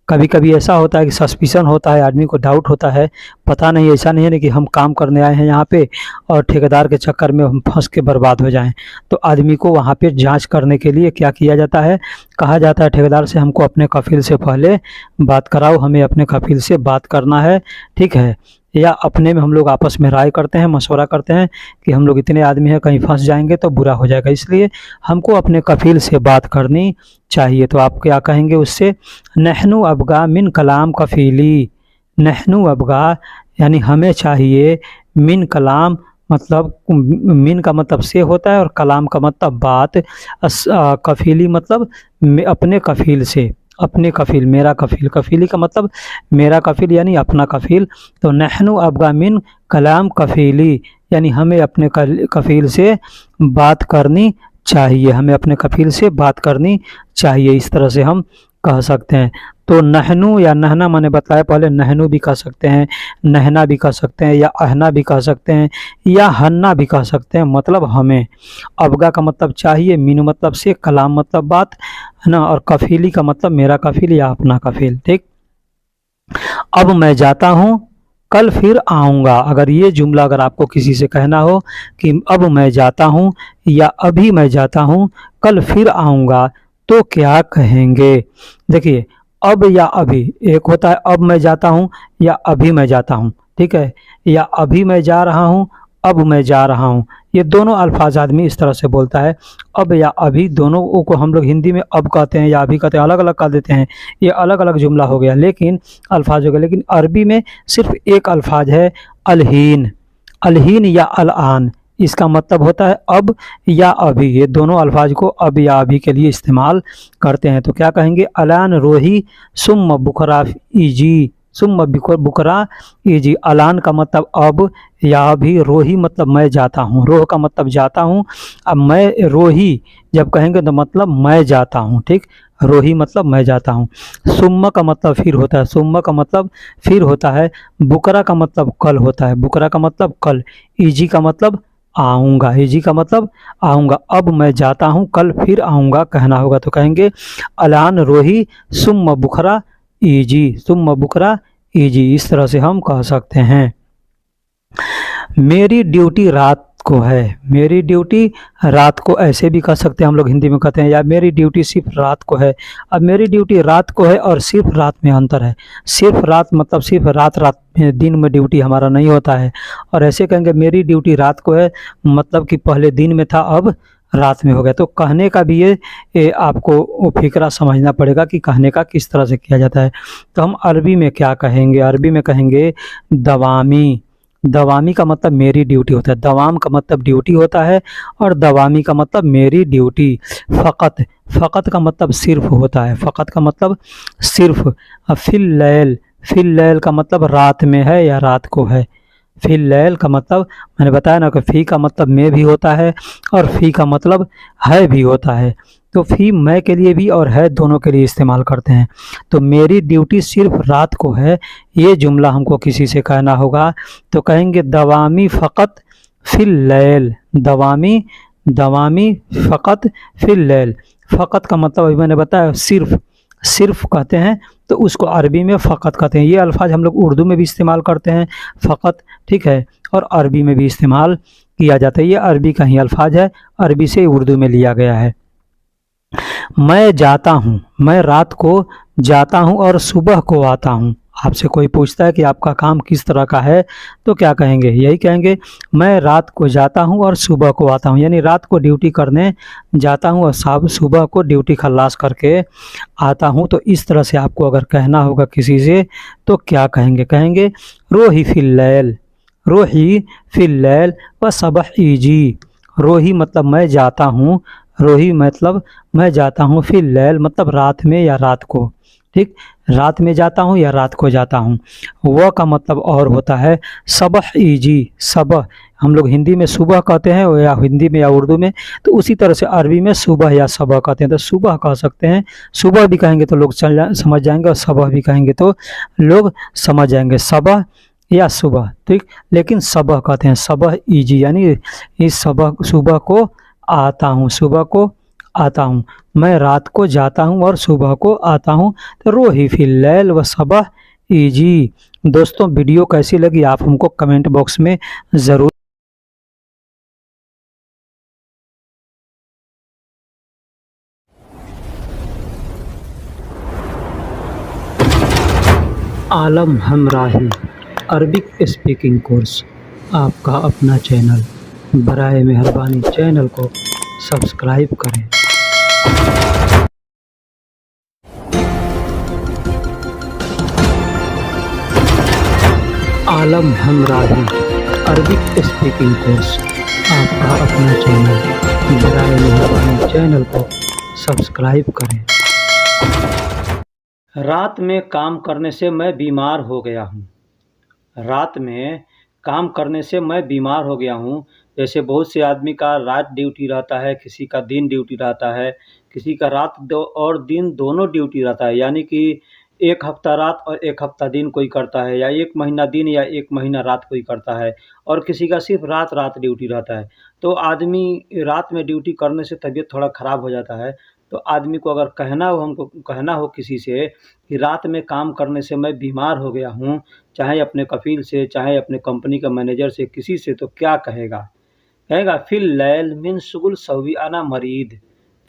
कभी कभी ऐसा होता है कि सस्पिशन होता है, आदमी को डाउट होता है, पता नहीं, ऐसा नहीं है कि हम काम करने आए हैं यहाँ पे और ठेकेदार के चक्कर में हम फंस के बर्बाद हो जाएं। तो आदमी को वहाँ पे जांच करने के लिए क्या किया जाता है, कहा जाता है ठेकेदार से हमको अपने कफील से पहले बात कराओ, हमें अपने कफील से बात करना है, ठीक है। या अपने में हम लोग आपस में राय करते हैं, मशवरा करते हैं कि हम लोग इतने आदमी हैं, कहीं फंस जाएंगे तो बुरा हो जाएगा, इसलिए हमको अपने कफील से बात करनी चाहिए। तो आप क्या कहेंगे उससे, नहनु अबगा मिन कलाम कफीली। नहनु अबगा यानी हमें चाहिए, मिन कलाम मतलब मिन का मतलब से होता है और कलाम का मतलब बात, कफीली मतलब अपने कफील से, अपने कफील, मेरा कफील, कफीली का मतलब मेरा कफील यानी अपना कफील। तो नहनु अबगा मिन कलाम कफीली यानी हमें अपने कफील से बात करनी चाहिए, हमें अपने कफील से बात करनी चाहिए, इस तरह से हम कह सकते हैं। तो नहनु या नहना मैंने बताया पहले, नहनु भी कह सकते हैं, नहना भी कह सकते हैं, या अहना भी कह सकते हैं, या हन्ना भी कह सकते हैं, मतलब हमें। अबगा का मतलब चाहिए, मीनू मतलब से, कलाम मतलब बात है ना, और कफीली का मतलब मेरा कफील या अपना कफील, ठीक। अब मैं जाता हूँ, कल फिर आऊँगा। अगर ये जुमला अगर आपको किसी से कहना हो कि अब मैं जाता हूँ या अभी मैं जाता हूँ, कल फिर आऊँगा, तो क्या कहेंगे। देखिए, अब या अभी, एक होता है अब मैं जाता हूँ या अभी मैं जाता हूँ, ठीक है, या अभी मैं जा रहा हूँ, अब मैं जा रहा हूँ। ये दोनों अल्फाज आदमी इस तरह से बोलता है, अब या अभी, दोनों को हम लोग हिंदी में अब कहते हैं या अभी कहते हैं, अलग अलग कह देते हैं, ये अलग अलग जुमला हो गया, लेकिन अल्फाज हो गया। लेकिन अरबी में सिर्फ एक अल्फाज है, अलहीन। अलहीन या अल-आन, इसका मतलब होता है अब या अभी। ये दोनों अल्फाज को अब या अभी के लिए इस्तेमाल करते हैं। तो क्या कहेंगे, अलान रोही सुम्म बुकरा इजी, सुम्म बुकरा इजी। अलान का मतलब अब या अभी, रोही मतलब मैं जाता हूँ, रोह का मतलब जाता हूँ। अब मैं रोही जब कहेंगे तो मतलब मैं जाता हूँ, ठीक, रोही मतलब मैं जाता हूँ। सुम्मा का मतलब फिर होता है, सुम्मा का मतलब फिर होता है। बुकरा का मतलब कल होता है, बुकरा का मतलब कल। इजी का मतलब आऊँगा, इजी का मतलब आऊँगा। अब मैं जाता हूँ, कल फिर आऊँगा कहना होगा। तो कहेंगे अलान रोही सुम्मा बुखरा इजी, सुम्मा बुकरा इजी, इस तरह से हम कह सकते हैं। मेरी ड्यूटी रात को है, मेरी ड्यूटी रात को, ऐसे भी कह सकते हैं हम लोग हिंदी में कहते हैं, या मेरी ड्यूटी सिर्फ रात को है। अब मेरी ड्यूटी रात को है और सिर्फ रात में अंतर है। सिर्फ रात मतलब सिर्फ रात में, दिन में ड्यूटी हमारा नहीं होता है। और ऐसे कहेंगे मेरी ड्यूटी रात को है, मतलब कि पहले दिन में था अब रात में हो गया। तो कहने का भी ये आपको वो फिक्रा समझना पड़ेगा कि कहने का किस तरह से किया जाता है। तो हम अरबी में क्या कहेंगे, अरबी में कहेंगे दवामी। दवामी का मतलब मेरी ड्यूटी होता है, दवाम का मतलब ड्यूटी होता है और दवामी का मतलब मेरी ड्यूटी। फ़कत, फ़कत का मतलब सिर्फ होता है, फ़कत का मतलब सिर्फ। फिल लैल, फिल लैल का मतलब रात में है या रात को है। फिल लैल का मतलब मैंने बताया ना कि फ़ी का मतलब में भी होता है और फ़ी का मतलब है भी होता है। तो फ़ी मैं के लिए भी और है दोनों के लिए इस्तेमाल करते हैं। तो मेरी ड्यूटी सिर्फ रात को है, ये जुमला हमको किसी से कहना होगा तो कहेंगे दवामी फ़कत फिल लैल। दवामी, दवामी फ़कत फिल लैल। फ़कत का मतलब अभी मैंने बताया सिर्फ, सिर्फ कहते हैं तो उसको अरबी में फ़कत कहते हैं। ये अल्फाज हम लोग उर्दू में भी इस्तेमाल करते हैं फ़कत, ठीक है, और अरबी में भी इस्तेमाल किया जाता है। ये अरबी का ही अल्फाज है, अरबी से उर्दू में लिया गया है। मैं जाता हूँ, मैं रात को जाता हूँ और सुबह को आता हूँ। आपसे कोई पूछता है कि आपका काम किस तरह का है तो क्या कहेंगे, यही कहेंगे मैं रात को जाता हूँ और सुबह को आता हूँ। यानी रात को ड्यूटी करने जाता हूँ और सुबह को ड्यूटी खल्लास करके आता हूँ। तो इस तरह से आपको अगर कहना होगा किसी से तो क्या कहेंगे, कहेंगे रोही फिल लैल, रोही फिल लैल व सबह ईजी। रोही मतलब मैं जाता हूँ, रोही मतलब मैं जाता हूँ, फिर लैल मतलब रात में या रात को, ठीक, रात में जाता हूँ या रात को जाता हूँ। वह का मतलब और होता है सबह ईजी। सबह हम लोग हिंदी में सुबह कहते हैं या हिंदी में या उर्दू में, तो उसी तरह से अरबी में सुबह या सबह कहते हैं। तो सुबह कह सकते हैं, सुबह भी कहेंगे तो लोग समझ जाएंगे और सबह भी कहेंगे तो लोग समझ जाएंगे, सबह या सुबह, ठीक। लेकिन सबह कहते हैं, सबह ईजी यानी इस सबह, सुबह को आता हूँ, सुबह को आता हूँ। मैं रात को जाता हूँ और सुबह को आता हूँ। तो रोही फिल लैल व सबह ईजी। दोस्तों वीडियो कैसी लगी आप हमको कमेंट बॉक्स में ज़रूर। आलम हमराही अरबिक स्पीकिंग कोर्स, आपका अपना चैनल। बराए मेहरबानी चैनल को सब्सक्राइब करें। आलम हमराही अरबिक स्पीकिंग कोर्स, आपका अपना चैनल। बराए मेहरबानी चैनल को सब्सक्राइब करें। रात में काम करने से मैं बीमार हो गया हूँ। रात में काम करने से मैं बीमार हो गया हूँ। जैसे बहुत से आदमी का रात ड्यूटी रहता है, किसी का दिन ड्यूटी रहता है, किसी का रात दो और दिन दोनों ड्यूटी रहता है। यानी कि एक हफ्ता रात और एक हफ्ता दिन कोई करता है, या एक महीना दिन या एक महीना रात कोई करता है, और किसी का सिर्फ रात रात ड्यूटी रहता है। तो आदमी रात में ड्यूटी करने से तबीयत थोड़ा ख़राब हो जाता है। तो आदमी को अगर कहना हो, हमको कहना हो किसी से कि रात में काम करने से मैं बीमार हो गया हूँ, चाहे अपने कफ़ील से, चाहे अपने कंपनी का मैनेजर से, किसी से, तो क्या कहेगा? कहेगा फिल लैल मिन शुगुल सवी अना मरीद।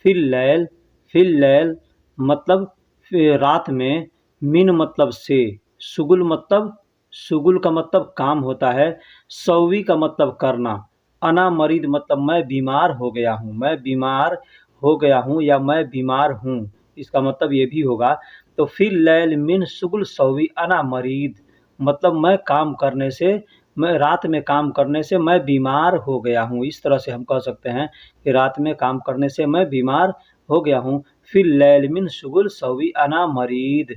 फिल लैल, फिल लैल मतलब रात में, मिन मतलब से, शुगुल मतलब, शुगुल का मतलब काम होता है, सवी का मतलब करना, अना मरीद मतलब मैं बीमार हो गया हूँ, मैं बीमार हो गया हूँ या मैं बीमार हूँ, इसका मतलब ये भी होगा। तो फिल लैल मिन शुगुल सवी अना मरीद मतलब मैं काम करने से, मैं रात में काम करने से मैं बीमार हो गया हूँ। इस तरह से हम कह सकते हैं कि रात में काम करने से मैं बीमार हो गया हूँ। फिल लैल मिन शुगुल सवी अना मरीद।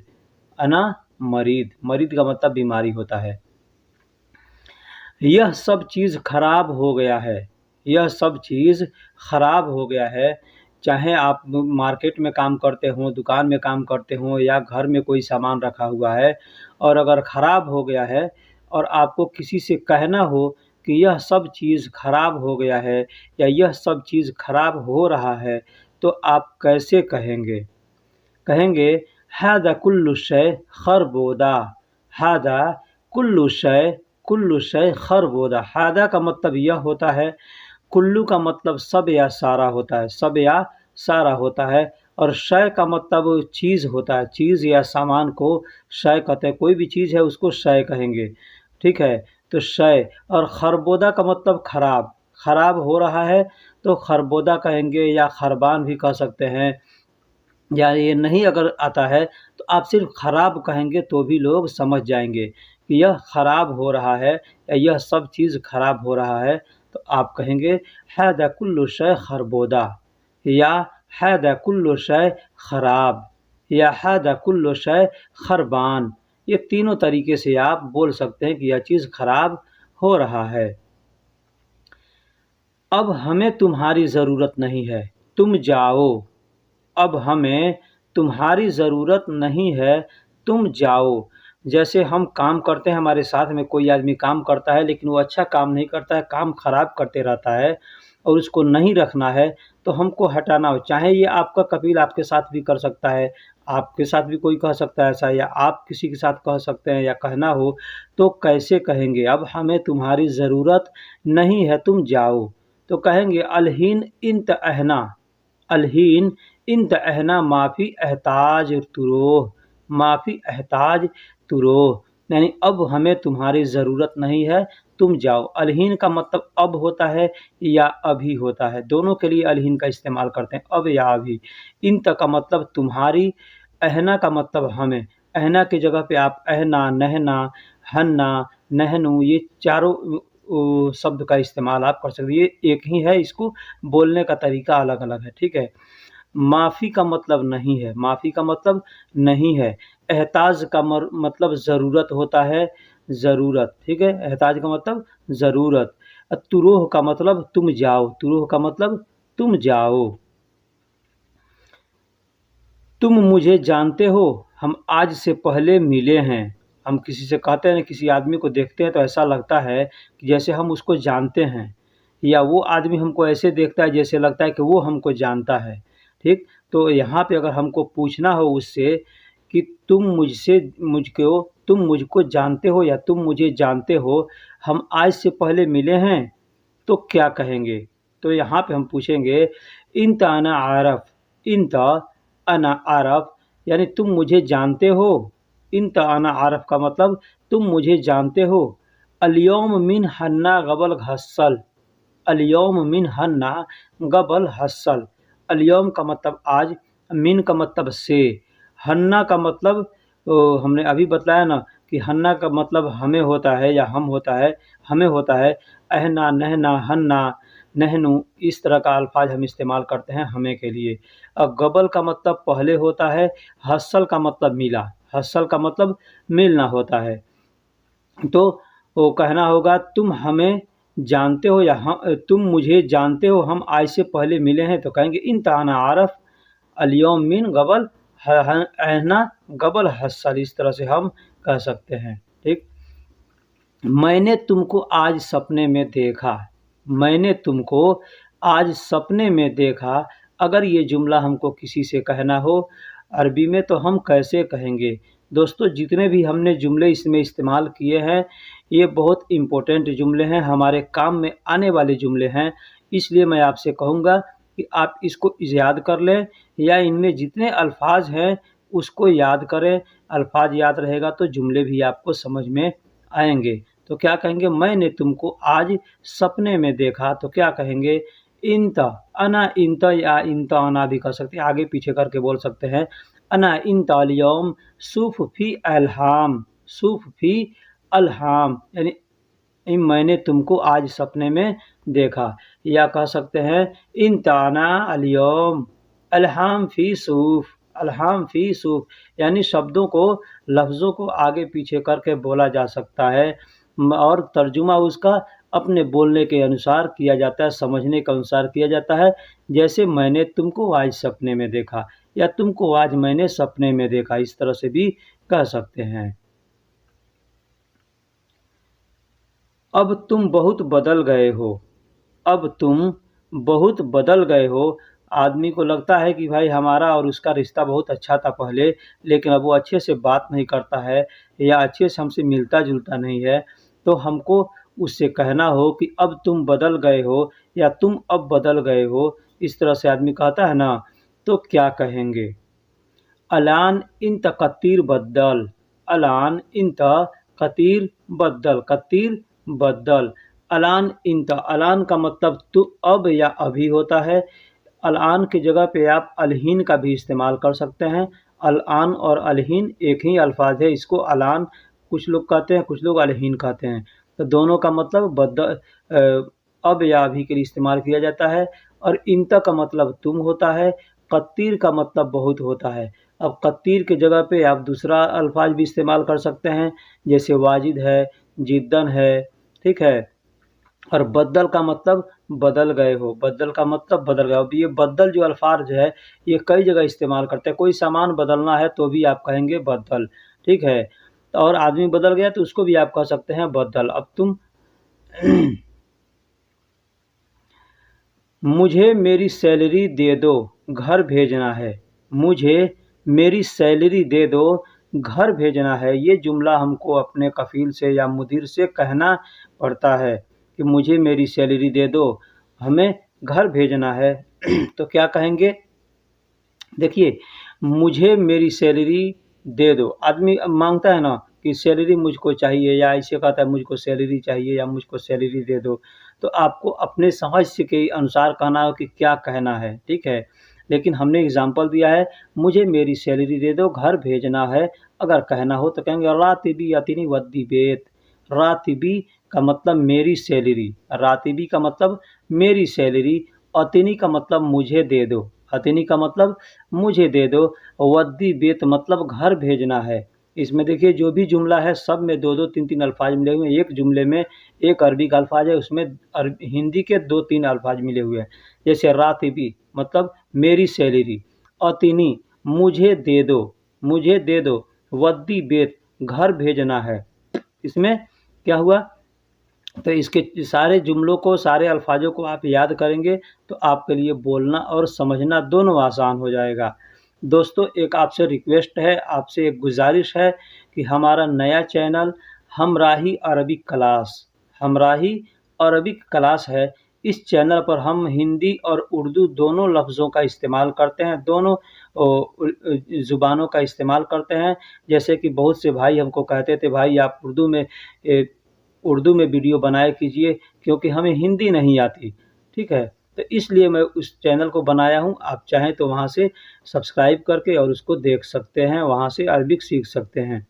अना मरीद, मरीद का मतलब बीमारी होता है। यह सब चीज़ खराब हो गया है, यह सब चीज़ खराब हो गया है। चाहे आप मार्केट में काम करते हों, दुकान में काम करते हों, या घर में कोई सामान रखा हुआ है और अगर ख़राब हो गया है और आपको किसी से कहना हो कि यह सब चीज़ खराब हो गया है या यह सब चीज़ खराब हो रहा है, तो आप कैसे कहेंगे? कहेंगे हादा कुल्लु शै खरबोदा। हादा कुल्लु शै खरबोदा। हादा का मतलब यह होता है, कुल्लू का मतलब सब या सारा होता है, सब या सारा होता है, और शय का मतलब चीज़ होता है, चीज़ या सामान को शय कहते हैं। कोई भी चीज़ है उसको शय कहेंगे, ठीक है। तो शय, और खरबोदा का मतलब खराब, ख़राब हो रहा है तो खरबोदा कहेंगे या खरबान भी कह सकते हैं, या ये नहीं अगर आता है तो आप सिर्फ ख़राब कहेंगे तो भी लोग समझ जाएंगे कि यह ख़राब हो रहा है या यह सब चीज़ ख़राब हो रहा है। तो आप कहेंगे हादा कुल्लु शै खरबोदा, या हादा कुल्लु शै ख़राब, या हादा कुल्लु शै खरबान। ये तीनों तरीके से आप बोल सकते हैं कि यह चीज़ ख़राब हो रहा है। अब हमें तुम्हारी ज़रूरत नहीं है, तुम जाओ। अब हमें तुम्हारी ज़रूरत नहीं है, तुम जाओ। जैसे हम काम करते हैं, हमारे साथ में कोई आदमी काम करता है लेकिन वो अच्छा काम नहीं करता है, काम ख़राब करते रहता है और उसको नहीं रखना है, तो हमको हटाना हो। चाहे ये आपका कपिल आपके साथ भी कर सकता है, आपके साथ भी कोई कह सकता है ऐसा, या आप किसी के साथ कह सकते हैं या कहना हो, तो कैसे कहेंगे? अब हमें तुम्हारी ज़रूरत नहीं है, तुम जाओ। तो कहेंगे अलहीन इंत अहना, अलहीन इंत अहना माफ़ी एहताज तुरोह, माफ़ी एहताज तुरोह, यानी अब हमें तुम्हारी ज़रूरत नहीं है, तुम जाओ। अलहीन का मतलब अब होता है या अभी होता है, दोनों के लिए अलहीन का इस्तेमाल करते हैं, अब या अभी। इंत का मतलब तुम्हारी, अहना का मतलब हमें। अहना की जगह पे आप अहना, नहना, हन्ना, नहनू, ये चारों शब्द का इस्तेमाल आप कर सकते हैं। ये एक ही है, इसको बोलने का तरीका अलग-अलग है, ठीक है? माफ़ी का मतलब नहीं है, माफ़ी का मतलब नहीं है। एहताज का मतलब ज़रूरत होता है, ज़रूरत, ठीक है? एहताज का मतलब ज़रूरत। तुरोह का मतलब तुम जाओ, तुरोह का मतलब तुम जाओ। तुम मुझे जानते हो, हम आज से पहले मिले हैं। हम किसी से कहते हैं ना, किसी आदमी को देखते हैं तो ऐसा लगता है कि जैसे हम उसको जानते हैं, या वो आदमी हमको ऐसे देखता है जैसे लगता है कि वो हमको जानता है, ठीक? तो यहाँ पे अगर हमको पूछना हो उससे कि तुम मुझको जानते हो या तुम मुझे जानते हो, हम आज से पहले मिले हैं, तो क्या कहेंगे? तो यहाँ पे हम पूछेंगे इंत अना आरफ, इंत अना आरफ, यानी तुम मुझे जानते हो। इंत अना आरफ का मतलब तुम मुझे जानते हो। अल-यौम मिन हन्ना गबल घस्सल, अल-यौम मिन हन्ना गबल हस्सल। अल-यौम का मतलब आज, मिन का मतलब से, हन्ना का मतलब हमने अभी बतलाया ना कि हन्ना का मतलब हमें होता है या हम होता है, हमें होता है। अहना, नहना, हन्ना, नहनू, इस तरह का अल्फाज हम इस्तेमाल करते हैं हमें के लिए। गबल का मतलब पहले होता है, हस्सल का मतलब मिला, हस्सल का मतलब मिलना होता है। तो वो कहना होगा तुम हमें जानते हो या तुम मुझे जानते हो, हम आज से पहले मिले हैं, तो कहेंगे इंत अना आरफ अल-यौम मिन गबल अहना गबल हस्सल, इस तरह से हम कह सकते हैं, ठीक? मैंने तुमको आज सपने में देखा, मैंने तुमको आज सपने में देखा। अगर ये जुमला हमको किसी से कहना हो अरबी में तो हम कैसे कहेंगे? दोस्तों, जितने भी हमने जुमले इसमें इस्तेमाल किए हैं, ये बहुत इम्पोर्टेंट जुमले हैं, हमारे काम में आने वाले जुमले हैं। इसलिए मैं आपसे कहूँगा कि आप इसको याद कर लें, या इनमें जितने अल्फाज हैं उसको याद करें। अल्फाज याद रहेगा तो जुमले भी आपको समझ में आएँगे। तो क्या कहेंगे? मैंने तुमको आज सपने में देखा, तो क्या कहेंगे? इंत, अना इंत या इंत अना भी कह सकते हैं, आगे पीछे करके बोल सकते हैं। अना इंत अल-यौम सूफ फी अलहाम, सूफ फी अलहाम, यानी मैंने तुमको आज सपने में देखा। या कह सकते हैं इंत अना अल-यौम अलहाम फी सूफ, अलहाम फी सूफ, यानी शब्दों को, लफ्ज़ों को आगे पीछे करके बोला जा सकता है और तर्जुमा उसका अपने बोलने के अनुसार किया जाता है, समझने के अनुसार किया जाता है। जैसे मैंने तुमको आज सपने में देखा, या तुमको आज मैंने सपने में देखा, इस तरह से भी कह सकते हैं। अब तुम बहुत बदल गए हो, अब तुम बहुत बदल गए हो। आदमी को लगता है कि भाई हमारा और उसका रिश्ता बहुत अच्छा था पहले, लेकिन अब वो अच्छे से बात नहीं करता है या अच्छे से हमसे मिलता-जुलता नहीं है, तो हमको उससे कहना हो कि अब तुम बदल गए हो या तुम अब बदल गए हो, इस तरह से आदमी कहता है ना, तो क्या कहेंगे? अलान इंत कत्तीर बद्दल, अलान इंत कत्तीर बद्दल, कत्तीर बद्दल। अलान इंता, अलान का मतलब तो अब या अभी होता है। अलान की जगह पे आप अलहीन का भी इस्तेमाल कर सकते हैं। अलान और अलहीन एक ही अल्फाज है, इसको अलान कुछ लोग कहते हैं, कुछ लोग अलहीन कहते हैं। तो दोनों का मतलब अब या अभी के लिए इस्तेमाल किया जाता है। और इंता का मतलब तुम होता है। कत्तीर का मतलब बहुत होता है। अब कत्तीर की जगह पे आप दूसरा अल्फाज भी इस्तेमाल कर सकते हैं, जैसे वाजिद है, जिद्दन है, ठीक है। और बद्दल का मतलब बदल गए हो, बद्दल का मतलब बदल गए हो। अब ये बद्दल जो अल्फाज है, ये कई जगह इस्तेमाल करते हैं। कोई सामान बदलना है तो भी आप कहेंगे बद्दल, ठीक है। और आदमी बदल गया तो उसको भी आप कह सकते हैं बद्दल। अब तुम मुझे मेरी सैलरी दे दो, घर भेजना है। मुझे मेरी सैलरी दे दो, घर भेजना है। ये जुमला हमको अपने कफ़ील से या मुदीर से कहना पड़ता है कि मुझे मेरी सैलरी दे दो, हमें घर भेजना है। तो क्या कहेंगे? देखिए, मुझे मेरी सैलरी दे दो। आदमी मांगता है ना कि सैलरी मुझको चाहिए, या ऐसे कहता है मुझको सैलरी चाहिए या मुझको सैलरी दे दो। तो आपको अपने समझ से के अनुसार कहना हो कि क्या कहना है, ठीक है। लेकिन हमने एग्जाम्पल दिया है, मुझे मेरी सैलरी दे दो, घर भेजना है। अगर कहना हो तो कहेंगे रातिबी अतिनी वद्दी बेत। रातिबी का मतलब मेरी सैलरी, रातिबी का मतलब मेरी सैलरी, अतिनी का मतलब मुझे दे दो, अतिनी का मतलब मुझे दे दो, वद्दी बेत मतलब घर भेजना है। इसमें देखिए जो भी जुमला है सब में 2-2 3-3 अल्फाज मिले हुए हैं। एक जुमले में एक अरबी का अल्फाज है, उसमें हिंदी के 2-3 अल्फाज मिले हुए हैं। जैसे रातिबी मतलब मेरी सैलरी, अतिनी मुझे दे दो, मुझे दे दो, वद्दी बेत घर भेजना है। इसमें क्या हुआ? तो इसके सारे जुमलों को, सारे अल्फाजों को आप याद करेंगे तो आपके लिए बोलना और समझना दोनों आसान हो जाएगा। दोस्तों, एक आपसे रिक्वेस्ट है, आपसे एक गुजारिश है कि हमारा नया channel Humrahi Arabic class, Humrahi Arabic class है। इस चैनल पर हम हिंदी और उर्दू दोनों लफ्ज़ों का इस्तेमाल करते हैं, दोनों ज़ुबानों का इस्तेमाल करते हैं। जैसे कि बहुत से भाई हमको कहते थे, भाई आप उर्दू में वीडियो बनाया कीजिए क्योंकि हमें हिंदी नहीं आती, ठीक है। तो इसलिए मैं उस चैनल को बनाया हूँ। आप चाहें तो वहाँ से सब्सक्राइब करके और उसको देख सकते हैं, वहाँ से अरबिक सीख सकते हैं।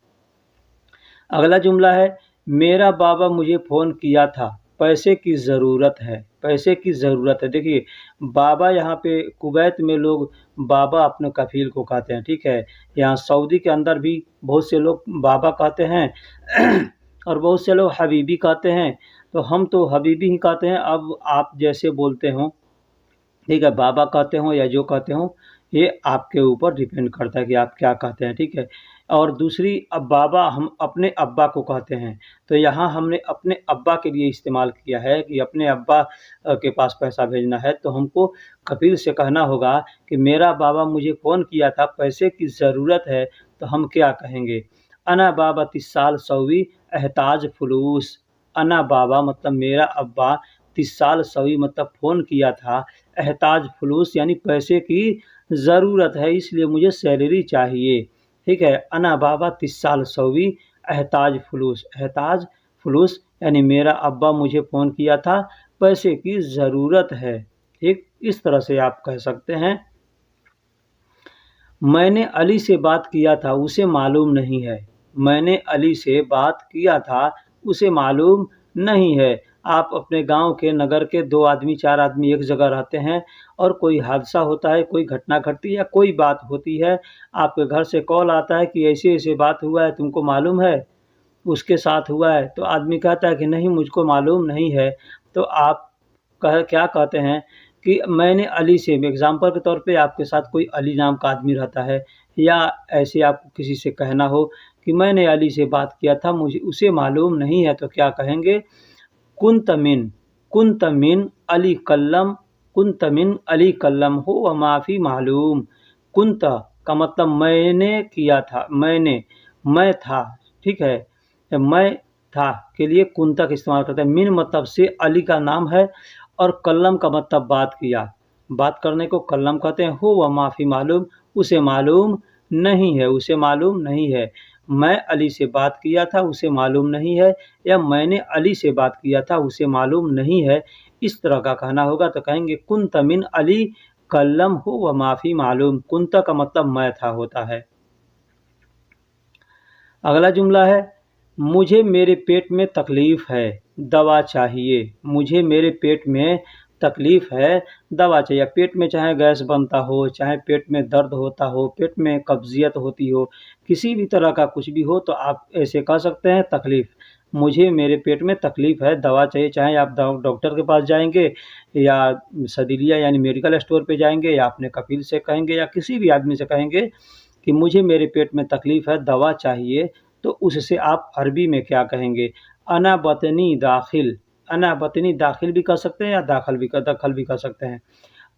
अगला जुमला है, मेरा बाबा मुझे फ़ोन किया था, पैसे की ज़रूरत है, पैसे की ज़रूरत है। देखिए, बाबा यहाँ पे कुवैत में लोग बाबा अपने कफ़ील को कहते हैं, ठीक है। यहाँ सऊदी के अंदर भी बहुत से लोग बाबा कहते हैं और बहुत से लोग हबीबी कहते हैं। तो हम तो हबीबी ही कहते हैं। अब आप जैसे बोलते हो, ठीक है, बाबा कहते हो या जो कहते हो, ये आपके ऊपर डिपेंड करता है कि आप क्या कहते हैं, ठीक है। और दूसरी, अब बाबा हम अपने अब्बा को कहते हैं, तो यहाँ हमने अपने अब्बा के लिए इस्तेमाल किया है कि अपने अब्बा के पास पैसा भेजना है, तो हमको कफील से कहना होगा कि मेरा बाबा मुझे फ़ोन किया था, पैसे की ज़रूरत है। तो हम क्या कहेंगे? अना बाबा तिस्साल सौवी एहताज फलूस। अना बाबा मतलब मेरा अब्बा, तिस्साल सवी मतलब फ़ोन किया था, एहताज फलूस यानी पैसे की ज़रूरत है, इसलिए मुझे सैलरी चाहिए, ठीक है। अना बाबा तिस्साल सवी एहताज फलूस, एहताज फलूस यानी मेरा अब्बा मुझे फ़ोन किया था, पैसे की ज़रूरत है, ठीक। इस तरह से आप कह सकते हैं। मैंने अली से बात किया था, उसे मालूम नहीं है। मैंने अली से बात किया था, उसे मालूम नहीं है। आप अपने गांव के, नगर के 2 आदमी 4 आदमी एक जगह रहते हैं और कोई हादसा होता है, कोई घटना घटती है या कोई बात होती है, आपके घर से कॉल आता है कि ऐसे-ऐसे बात हुआ है, तुमको मालूम है? उसके साथ हुआ है। तो आदमी कहता है कि नहीं मुझको मालूम नहीं है। तो आप क्या कहते हैं कि मैंने अली से, एग्ज़ाम्पल के तौर पे आपके साथ कोई अली नाम का आदमी रहता है, या ऐसे आपको किसी से कहना हो कि मैंने अली से बात किया था, मुझे उसे मालूम नहीं है, तो क्या कहेंगे? कुन्त मिन अली कल्लम, कुन्त मिन अली कल्लम हो व माफ़ी मालूम। कुन्त का मतलब मैंने किया था, मैं था, ठीक है। मैं था के लिए कुंता का इस्तेमाल करते हैं। मिन मतलब से अली का नाम है और कल्लम का मतलब बात किया, बात करने को कल्लम कहते हैं। हो व माफ़ी मालूम, उसे मालूम नहीं है, उसे मालूम नहीं है। मैं अली से बात किया था उसे मालूम नहीं है, या मैंने अली से बात किया था उसे मालूम नहीं है, इस तरह का कहना होगा। तो कहेंगे कुंत मिन अली कल्लम हो व माफ़ी मालूम। कुंत का मतलब मैं था होता है। अगला जुमला है, मुझे मेरे पेट में तकलीफ़ है, दवा चाहिए। मुझे मेरे पेट में तकलीफ़ है, दवा चाहिए। पेट में चाहे गैस बनता हो, चाहे पेट में दर्द होता हो, पेट में कब्ज़ियत होती हो, किसी भी तरह का कुछ भी हो तो आप ऐसे कह सकते हैं तकलीफ़। मुझे मेरे पेट में तकलीफ़ है, दवा चाहिए। चाहे आप डॉक्टर के पास जाएँगे या सदीलिया यानी मेडिकल स्टोर पे जाएँगे, या अपने कफ़ील से कहेंगे, या किसी भी आदमी से कहेंगे कि मुझे मेरे पेट में तकलीफ़ है, दवा चाहिए, तो उससे आप अरबी में क्या कहेंगे? अना बतनी दाखिल। अना बतनी दाखिल भी कह सकते हैं या दखल भी कह सकते हैं।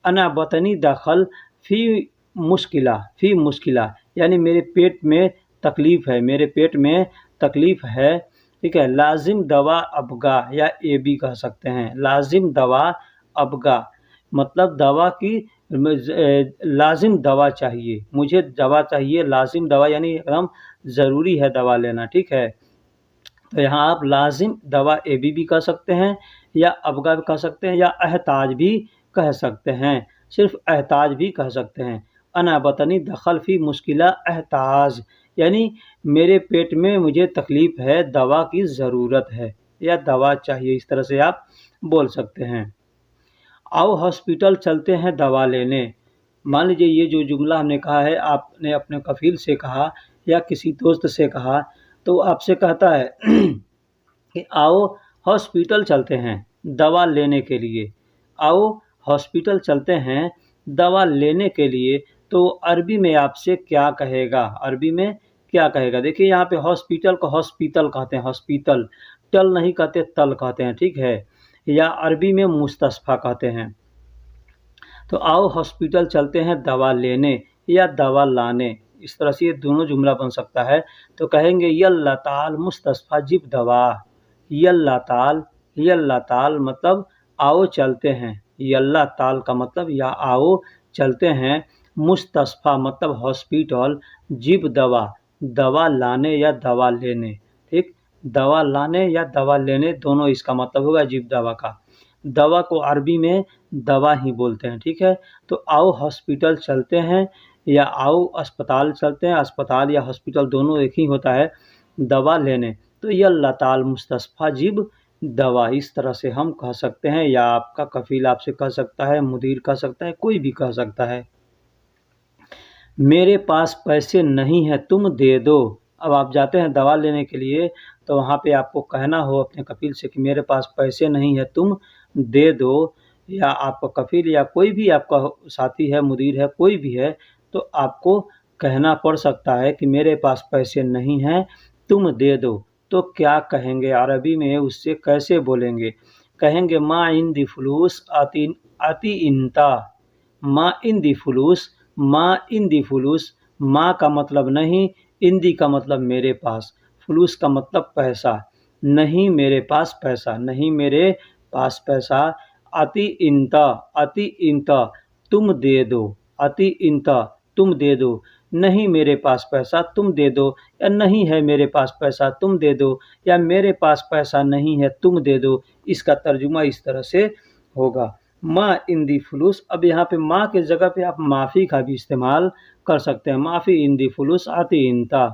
अना बतनी दखल फ़ी मुश्किला यानी मेरे पेट में तकलीफ़ है, मेरे पेट में तकलीफ़ है, ठीक है। लाज़िम दवा अबगा या ए भी कह सकते हैं। लाज़िम दवा अबगा मतलब दवा की लाज़िम दवा चाहिए, मुझे दवा चाहिए। लाज़िम दवा यानी एकदम ज़रूरी है दवा लेना, ठीक है। तो यहाँ आप लाज़िम दवा ए भी कह सकते हैं, या अबगा भी कह सकते हैं, या एहताज भी कह सकते हैं। सिर्फ एहताज भी कह सकते हैं। अना बतनी दखल फ़ी मुश्किला एहताज यानी मेरे पेट में मुझे तकलीफ़ है, दवा की ज़रूरत है या दवा चाहिए, इस तरह से आप बोल सकते हैं। आओ हॉस्पिटल चलते हैं दवा लेने। मान लीजिए ये जो जुमला हमने कहा है, आपने अपने कफ़ील से कहा या किसी दोस्त से कहा, तो आपसे कहता है कि आओ हॉस्पिटल चलते हैं दवा लेने के लिए। आओ हॉस्पिटल चलते हैं दवा लेने के लिए, तो अरबी में आपसे क्या कहेगा? अरबी में क्या कहेगा? देखिए यहाँ पे हॉस्पिटल को हॉस्पिटल कहते हैं, हॉस्पिटल। टल नहीं कहते, तल कहते हैं, ठीक है। या अरबी में मुस्तस्फा कहते हैं। तो आओ हॉस्पिटल चलते हैं दवा लेने या दवा लाने, इस तरह से ये दोनों जुमला बन सकता है। तो कहेंगे यल्ला ताल मुस्तस्फा जिब दवा। यल्ला ताल मतलब आओ चलते हैं। यल्ला ताल का मतलब या आओ चलते हैं। मुस्तस्फा मतलब हॉस्पिटल। जिब दवा, दवा लाने या दवा लेने, ठीक। दवा लाने या दवा लेने दोनों इसका मतलब होगा जिब दवा का। दवा को अरबी में दवा ही बोलते हैं, ठीक है। तो आओ हॉस्पिटल चलते हैं या आओ अस्पताल चलते हैं, अस्पताल या हॉस्पिटल दोनों एक ही होता है, दवा लेने। तो यल्ला ताल मुस्तस्फा जिब दवा, इस तरह से हम कह सकते हैं, या आपका कफ़ील आपसे कह सकता है, मुदीर कह सकता है, कोई भी कह सकता है। मेरे पास पैसे नहीं है तुम दे दो। अब आप जाते हैं दवा लेने के लिए, तो वहाँ पे आपको कहना हो अपने कफ़ील से कि मेरे पास पैसे नहीं है तुम दे दो, या आपका कफ़ील या कोई भी आपका साथी है, मुदीर है, कोई भी है, तो आपको कहना पड़ सकता है कि मेरे पास पैसे नहीं हैं तुम दे दो। तो क्या कहेंगे अरबी में, उससे कैसे बोलेंगे? कहेंगे मा इंदी फुलूस आती इंता। मा इंदी फुलूस, मा इंदी फुलूस, मा का मतलब नहीं, इंदी का मतलब मेरे पास, फुलूस का मतलब पैसा। नहीं मेरे पास पैसा, नहीं मेरे पास पैसा। अति इंता तुम दे दो। अति इंता तुम दे दो। नहीं मेरे पास पैसा तुम दे दो, या नहीं है मेरे पास पैसा तुम दे दो, या मेरे पास पैसा नहीं है तुम दे दो। इसका तर्जुमा इस तरह से होगा, माँ इंदी फुलूस। अब यहाँ पे माँ के जगह पे आप माफ़ी का भी इस्तेमाल कर सकते हैं। माफ़ी इंदी फुलूस अति इंता,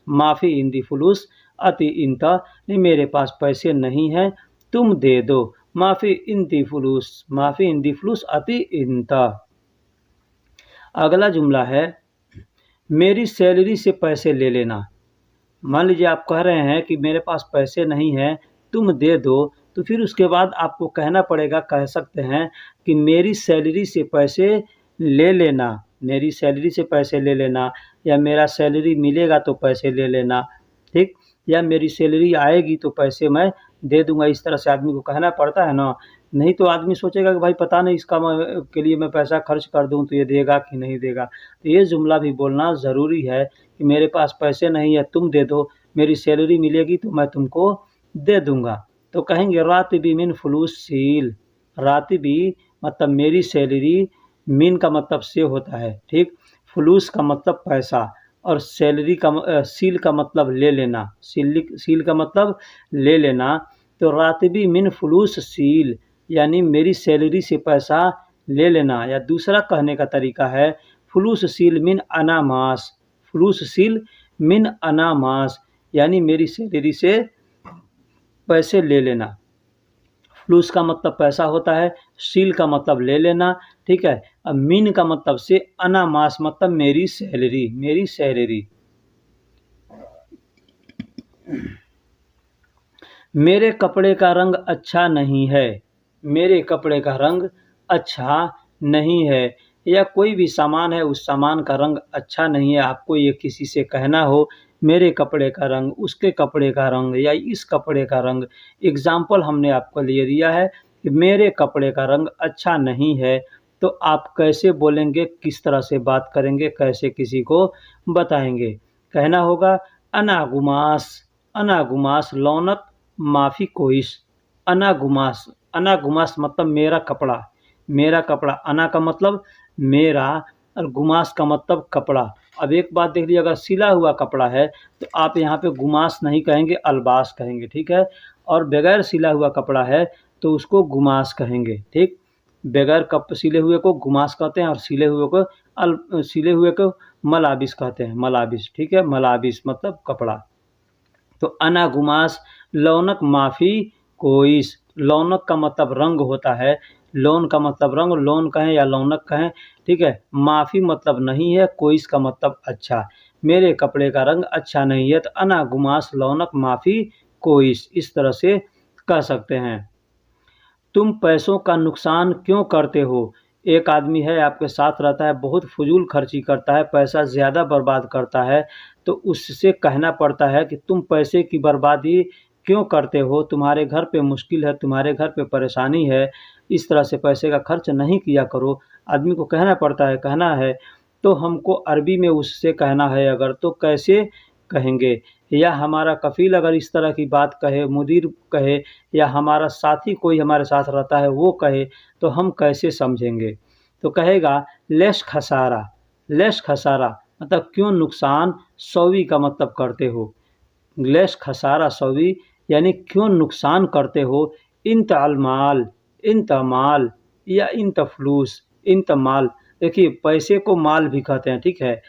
माफ़ी इंदी फुलूस अति इंता, नहीं मेरे पास पैसे नहीं हैं तुम दे दो। माफ़ी इंदी फुलूस अति इंता। अगला जुमला है, मेरी सैलरी से पैसे ले लेना। मान लीजिए आप कह रहे हैं कि मेरे पास पैसे नहीं हैं तुम दे दो, तो फिर उसके बाद आपको कहना पड़ेगा, कह सकते हैं कि मेरी सैलरी से पैसे ले लेना। मेरी सैलरी से पैसे ले लेना, या मेरा सैलरी मिलेगा तो पैसे ले लेना, ठीक। या मेरी सैलरी आएगी तो पैसे मैं दे दूंगा। इस तरह से आदमी को कहना पड़ता है ना, नहीं तो आदमी सोचेगा कि भाई पता नहीं इसका के लिए मैं पैसा खर्च कर दूं तो ये देगा कि नहीं देगा। तो ये जुमला भी बोलना ज़रूरी है कि मेरे पास पैसे नहीं है तुम दे दो, मेरी सैलरी मिलेगी तो मैं तुमको दे दूंगा। तो कहेंगे रातिबी मिन फुलूस सील। रातिबी मतलब मेरी सैलरी, मिन का मतलब से होता है, ठीक। फुलूस का मतलब पैसा, और सील का मतलब ले लेना, सील का मतलब ले लेना। तो रातिबी मिन फलूस सील, यानी मेरी सैलरी से पैसा ले लेना। या दूसरा कहने का तरीका है फलूस सील मिन अना मास, फलूस सील मिन अना मास, यानी मेरी सैलरी से पैसे ले लेना। फ्लूस का मतलब पैसा होता है, सील का मतलब ले लेना, ठीक है। अब मिन का मतलब से अना मास मतलब मेरी सैलरी, मेरी सैलरी। मेरे कपड़े का रंग अच्छा नहीं है, मेरे कपड़े का रंग अच्छा नहीं है। या कोई भी सामान है, उस सामान का रंग अच्छा नहीं है, आपको ये किसी से कहना हो मेरे कपड़े का रंग, उसके कपड़े का रंग या इस कपड़े का रंग। एग्जाम्पल हमने आपको लिए दिया है कि मेरे कपड़े का रंग अच्छा नहीं है, तो आप कैसे बोलेंगे, किस तरह से बात करेंगे, कैसे किसी को बताएंगे। कहना होगा अनागुमास, अनागुमास लौनक माफ़ी कोइश। अनागुमास, अनागुमास मतलब मेरा कपड़ा, मेरा कपड़ा। अना का मतलब मेरा और गुमास का मतलब कपड़ा। अब एक बात देख लीजिए, अगर सिला हुआ कपड़ा है तो आप यहाँ पे गुमास नहीं कहेंगे, अल्बास कहेंगे, ठीक है। और बगैर सिला हुआ कपड़ा है तो उसको गुमास कहेंगे, ठीक। बगैर कप सिले हुए को गुमास कहते हैं और सिले हुए को मलाबिस कहते हैं, मलाबिस, ठीक है। मलाबिस मतलब कपड़ा। तो अना गुमास लौनक माफ़ी कोइस, लौनक का मतलब रंग होता है, लोन का मतलब रंग, लोन कहें या लौनक कहें, ठीक है। माफ़ी मतलब नहीं है, कोइस का मतलब अच्छा। मेरे कपड़े का रंग अच्छा नहीं है, तो अना गुमास लौनक माफ़ी कोइस, इस तरह से कह सकते हैं। तुम पैसों का नुकसान क्यों करते हो? एक आदमी है, आपके साथ रहता है, बहुत फजूल खर्ची करता है, पैसा ज़्यादा बर्बाद करता है, तो उससे कहना पड़ता है कि तुम पैसे की बर्बादी क्यों करते हो? तुम्हारे घर पे मुश्किल है, तुम्हारे घर पे परेशानी है, इस तरह से पैसे का खर्च नहीं किया करो। आदमी को कहना पड़ता है, कहना है। तो हमको अरबी में उससे कहना है अगर, तो कैसे कहेंगे? या हमारा कफ़ील अगर इस तरह की बात कहे, मुदीर कहे, या हमारा साथी कोई हमारे साथ रहता है वो कहे, तो हम कैसे समझेंगे? तो कहेगा लेश खसारा, लेश खसारा मतलब क्यों नुकसान, सौवी का मतलब करते हो। लेश खसारा सौवी यानी क्यों नुकसान करते हो। इंत अलमाल, इंत माल या इंत फ्लूस, इंत माल। देखिए पैसे को माल भी कहते हैं, ठीक है।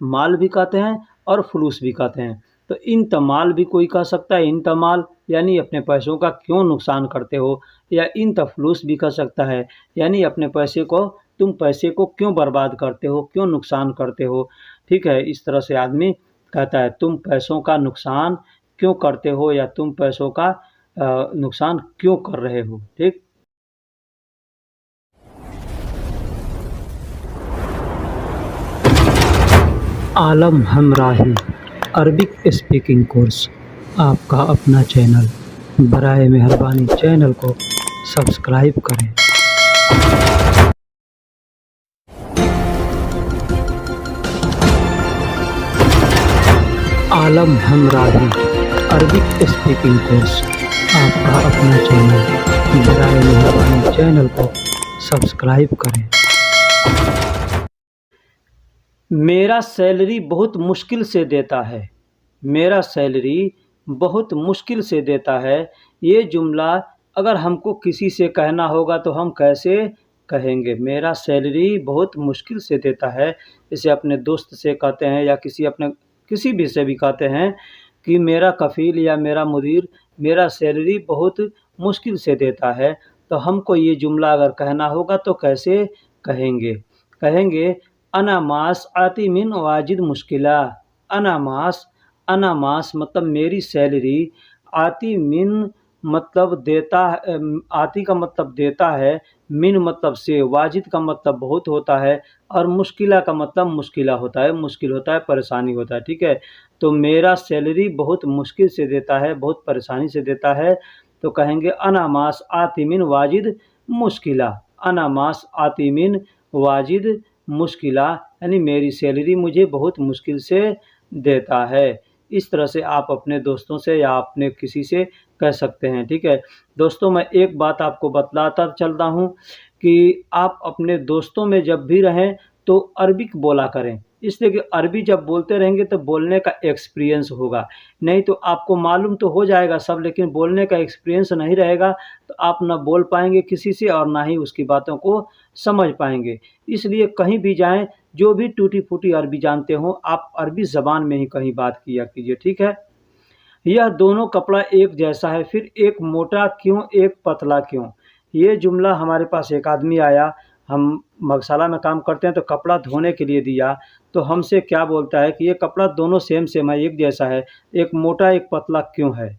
माल भी कहते हैं और फलूस भी कहते हैं। तो इन तमाल भी कोई कह सकता है, इन तमाल यानी अपने पैसों का क्यों नुकसान करते हो। या इन तफलूस भी कह सकता है, यानी अपने पैसे को, तुम पैसे को क्यों बर्बाद करते हो, क्यों नुकसान करते हो, ठीक है। इस तरह से आदमी कहता है तुम पैसों का नुकसान क्यों करते हो, या तुम पैसों का नुकसान क्यों कर रहे हो, ठीक। आलम हमराही अरबिक स्पीकिंग कोर्स, आपका अपना चैनल। बराए मेहरबानी चैनल को सब्सक्राइब करें। आलम हमराही अरबिक स्पीकिंग कोर्स, आपका अपना चैनल। बराए मेहरबानी चैनल को सब्सक्राइब करें। मेरा सैलरी बहुत मुश्किल से देता है, मेरा सैलरी बहुत मुश्किल से देता है। ये जुमला अगर हमको किसी से कहना होगा तो हम कैसे कहेंगे? मेरा सैलरी बहुत मुश्किल से देता है। जैसे अपने दोस्त से कहते हैं या किसी भी से भी कहते हैं कि मेरा कफ़ील या मेरा मुदीर मेरा सैलरी बहुत मुश्किल से देता है, तो हमको ये जुमला अगर कहना होगा तो कैसे कहेंगे? कहेंगे अना मास आती मिन वाजिद मुश्किला। अना मास, अना मास मतलब मेरी सैलरी, आती मिन मतलब देता है, आती का मतलब देता है, मिन मतलब से, वाजिद का मतलब बहुत होता है, और मुश्किला का मतलब मुश्किला होता है, मुश्किल होता है, परेशानी होता है, ठीक है। तो मेरा सैलरी बहुत मुश्किल से देता है, बहुत परेशानी से देता है, तो कहेंगे अना मास आती मिन वाजिद मुश्किला। अना मास आती मिन वाजिद मुश्किला यानी मेरी सैलरी मुझे बहुत मुश्किल से देता है। इस तरह से आप अपने दोस्तों से या अपने किसी से कह सकते हैं, ठीक है। दोस्तों मैं एक बात आपको बतलाता चलता हूँ कि आप अपने दोस्तों में जब भी रहें तो अरबिक बोला करें। इसलिए कि अरबी जब बोलते रहेंगे तो बोलने का एक्सपीरियंस होगा। नहीं तो आपको मालूम तो हो जाएगा सब, लेकिन बोलने का एक्सपीरियंस नहीं रहेगा तो आप ना बोल पाएँगे किसी से और ना ही उसकी बातों को समझ पाएँगे। इसलिए कहीं भी जाएँ, जो भी टूटी-फूटी अरबी जानते हों, आप अरबी ज़बान में ही कहीं बात किया कीजिए, ठीक है? यह दोनों कपड़ा एक जैसा है, फिर एक मोटा क्यों, एक पतला क्यों? ये जुमला हमारे पास एक आदमी आया, हम मगशाला में काम करते हैं तो कपड़ा धोने के लिए दिया, तो हमसे क्या बोलता है कि ये कपड़ा दोनों सेम-सेम है, एक जैसा है, एक मोटा एक पतला क्यों है?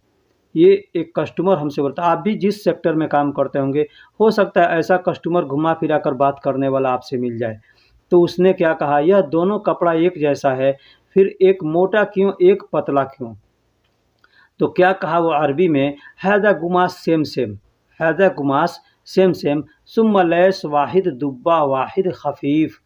ये एक कस्टमर हमसे बोलता है। आप भी जिस सेक्टर में काम करते होंगे, हो सकता है ऐसा कस्टमर घुमा-फिरा कर बात करने वाला आपसे मिल जाए। तो उसने क्या कहा, यह दोनों कपड़ा एक जैसा है, फिर एक मोटा क्यों, एक पतला क्यों? तो क्या कहा वो अरबी में, हैज़ा गुमास सेम सेम, हैज़ा गुमास सेम सेम, सुम्मा लैस वाहिद दुब्बा वाहिद खफीफ,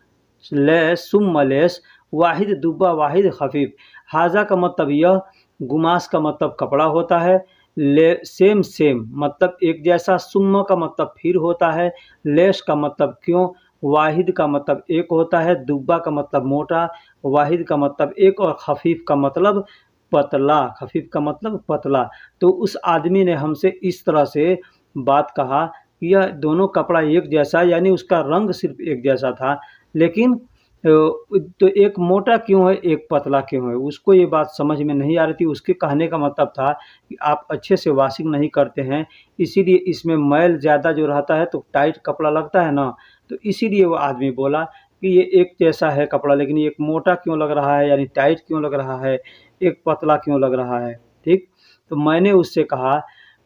लैस सुम्मा लैस वाहिद दुब्बा वाहिद खफीफ। हाजा का मतलब यह, गुमास का मतलब कपड़ा होता है, ले सेम सेम मतलब एक जैसा, सुम्मा का मतलब फिर होता है, लेस का मतलब क्यों, वाहिद का मतलब एक होता है, दुब्बा का मतलब मोटा, वाहिद का मतलब एक और खफीफ का मतलब पतला, खफीफ का मतलब पतला। तो उस आदमी ने हमसे इस तरह से बात कहा कि यह दोनों कपड़ा एक जैसा, यानी उसका रंग सिर्फ़ एक जैसा था, लेकिन तो एक मोटा क्यों है, एक पतला क्यों है? उसको ये बात समझ में नहीं आ रही थी। उसके कहने का मतलब था कि आप अच्छे से वॉशिंग नहीं करते हैं, इसीलिए इसमें मैल ज़्यादा जो रहता है तो टाइट कपड़ा लगता है ना, तो इसीलिए वो आदमी बोला कि ये एक जैसा है कपड़ा, लेकिन ये एक मोटा क्यों लग रहा है, यानी टाइट क्यों लग रहा है, एक पतला क्यों लग रहा है, ठीक? तो मैंने उससे कहा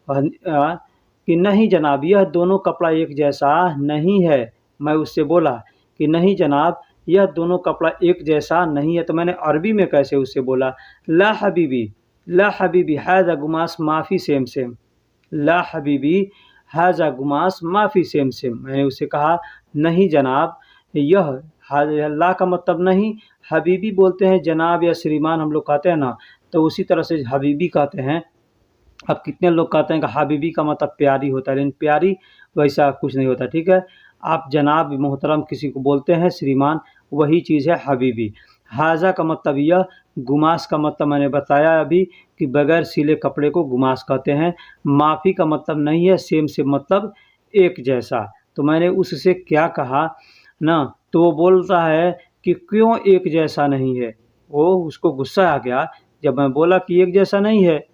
कि नहीं जनाब, यह दोनों कपड़ा एक जैसा नहीं है। मैं उससे बोला कि नहीं जनाब, यह दोनों कपड़ा एक जैसा नहीं है। तो मैंने अरबी में कैसे उससे बोला, ला हबीबी हाज़ा गुमास माफ़ी सेम सेम, ला हबीबी हाज़ा गुमास माफ़ी सेम सेम। मैंने उससे कहा नहीं जनाब, यह ला का मतलब नहीं, हबीबी बोलते हैं जनाब या श्रीमान हम लोग कहते हैं ना, तो उसी तरह से हबीबी कहते हैं। अब कितने लोग कहते हैं कि हबीबी का मतलब प्यारी होता है, लेकिन प्यारी वैसा कुछ नहीं होता, ठीक है? आप जनाब मोहतरम किसी को बोलते हैं, श्रीमान, वही चीज़ है हबीबी। हाज़ा का मतलब यह, गुमास का मतलब मैंने बताया अभी कि बगैर सिले कपड़े को गुमास कहते हैं। माफ़ी का मतलब नहीं है, सेम से मतलब एक जैसा। तो मैंने उससे क्या कहा ना, तो वो बोलता है कि क्यों एक जैसा नहीं है? वो उसको गुस्सा आ गया जब मैं बोला कि एक जैसा नहीं है,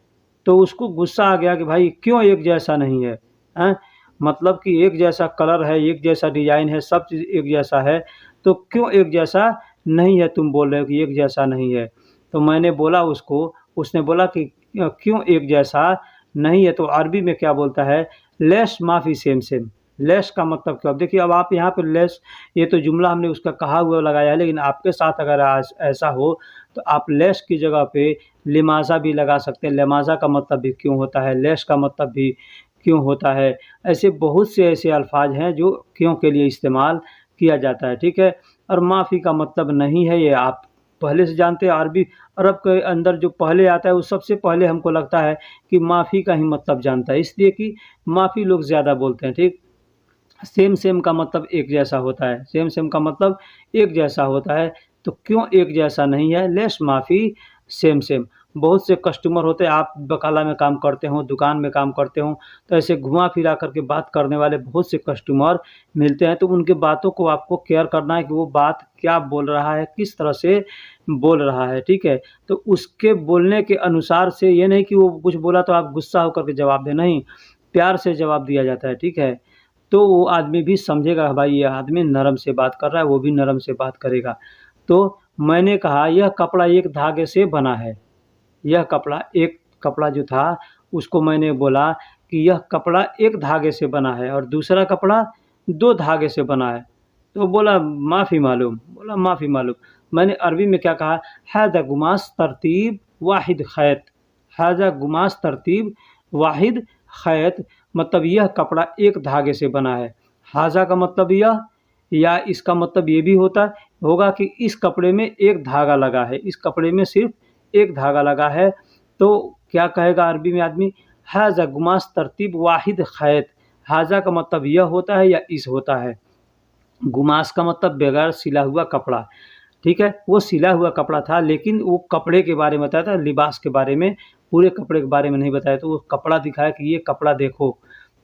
तो उसको गुस्सा आ गया कि भाई क्यों एक जैसा नहीं है? हैं? मतलब कि एक जैसा कलर है, एक जैसा डिज़ाइन है, सब चीज़ एक जैसा है, तो क्यों एक जैसा नहीं है, तुम बोल रहे हो कि एक जैसा नहीं है? तो मैंने बोला उसको, उसने बोला कि क्यों एक जैसा नहीं है? तो अरबी में क्या बोलता है, लेस माफ़ी सेम सेम। लेस का मतलब क्या? अब देखिए, अब आप यहाँ पे लेस, ये तो जुमला हमने उसका कहा हुआ लगाया है, लेकिन आपके साथ अगर आज ऐसा हो तो आप लेस की जगह पे लिमाज़ा भी लगा सकते हैं। लिमाज़ा का मतलब भी क्यों होता है, लेस का मतलब भी क्यों होता है। ऐसे बहुत से ऐसे अल्फ़ाज़ हैं जो क्यों के लिए इस्तेमाल किया जाता है, ठीक है? और माफ़ी का मतलब नहीं है, ये आप पहले से जानते हैं। अरबी अरब के अंदर जो पहले आता है वो सबसे पहले हमको लगता है कि माफ़ी का ही मतलब जानता है, इसलिए कि माफ़ी लोग ज़्यादा बोलते हैं, ठीक? सेम सेम का मतलब एक जैसा होता है, सेम सेम का मतलब एक जैसा होता है, तो क्यों एक जैसा नहीं है, लेस माफ़ी सेम सेम। बहुत से कस्टमर होते हैं, आप बकाला में काम करते हो, दुकान में काम करते हो, तो ऐसे घुमा-फिरा करके बात करने वाले बहुत से कस्टमर मिलते हैं, तो उनकी बातों को आपको केयर करना है कि वो बात क्या बोल रहा है, किस तरह से बोल रहा है, ठीक है? तो उसके बोलने के अनुसार से, ये नहीं कि वो कुछ बोला तो आप गुस्सा होकर के जवाब दें, नहीं, प्यार से जवाब दिया जाता है, ठीक है? तो वो आदमी भी समझेगा भाई ये आदमी नरम से बात कर रहा है, वो भी नरम से बात करेगा। तो मैंने कहा यह कपड़ा एक धागे से बना है। यह कपड़ा, एक कपड़ा जो था उसको मैंने बोला कि यह कपड़ा एक धागे से बना है और दूसरा कपड़ा 2 धागे से बना है। तो बोला माफ़ी मालूम, बोला माफ़ी मालूम। मैंने अरबी में क्या कहा, हाज़ा गुमास तरतीब वाहिद खैत, हाज़ा गुमास तरतीब वाहिद खैत, मतलब यह कपड़ा एक धागे से बना है। हाज़ा का मतलब यह, या इसका मतलब ये भी होगा कि इस कपड़े में एक धागा लगा है, इस कपड़े में सिर्फ़ एक धागा लगा है। तो क्या कहेगा अरबी में आदमी, हाज़ा गुमास तरतीब वाहिद खैत। हाज़ा का मतलब यह होता है या इस होता है। गुमास का मतलब बगैर सिला हुआ कपड़ा, ठीक है। वो सिला हुआ कपड़ा था, लेकिन वो कपड़े के बारे में बताया था, लिबास के बारे में, पूरे कपड़े के बारे में नहीं बताया। तो वो कपड़ा दिखाया कि ये कपड़ा देखो,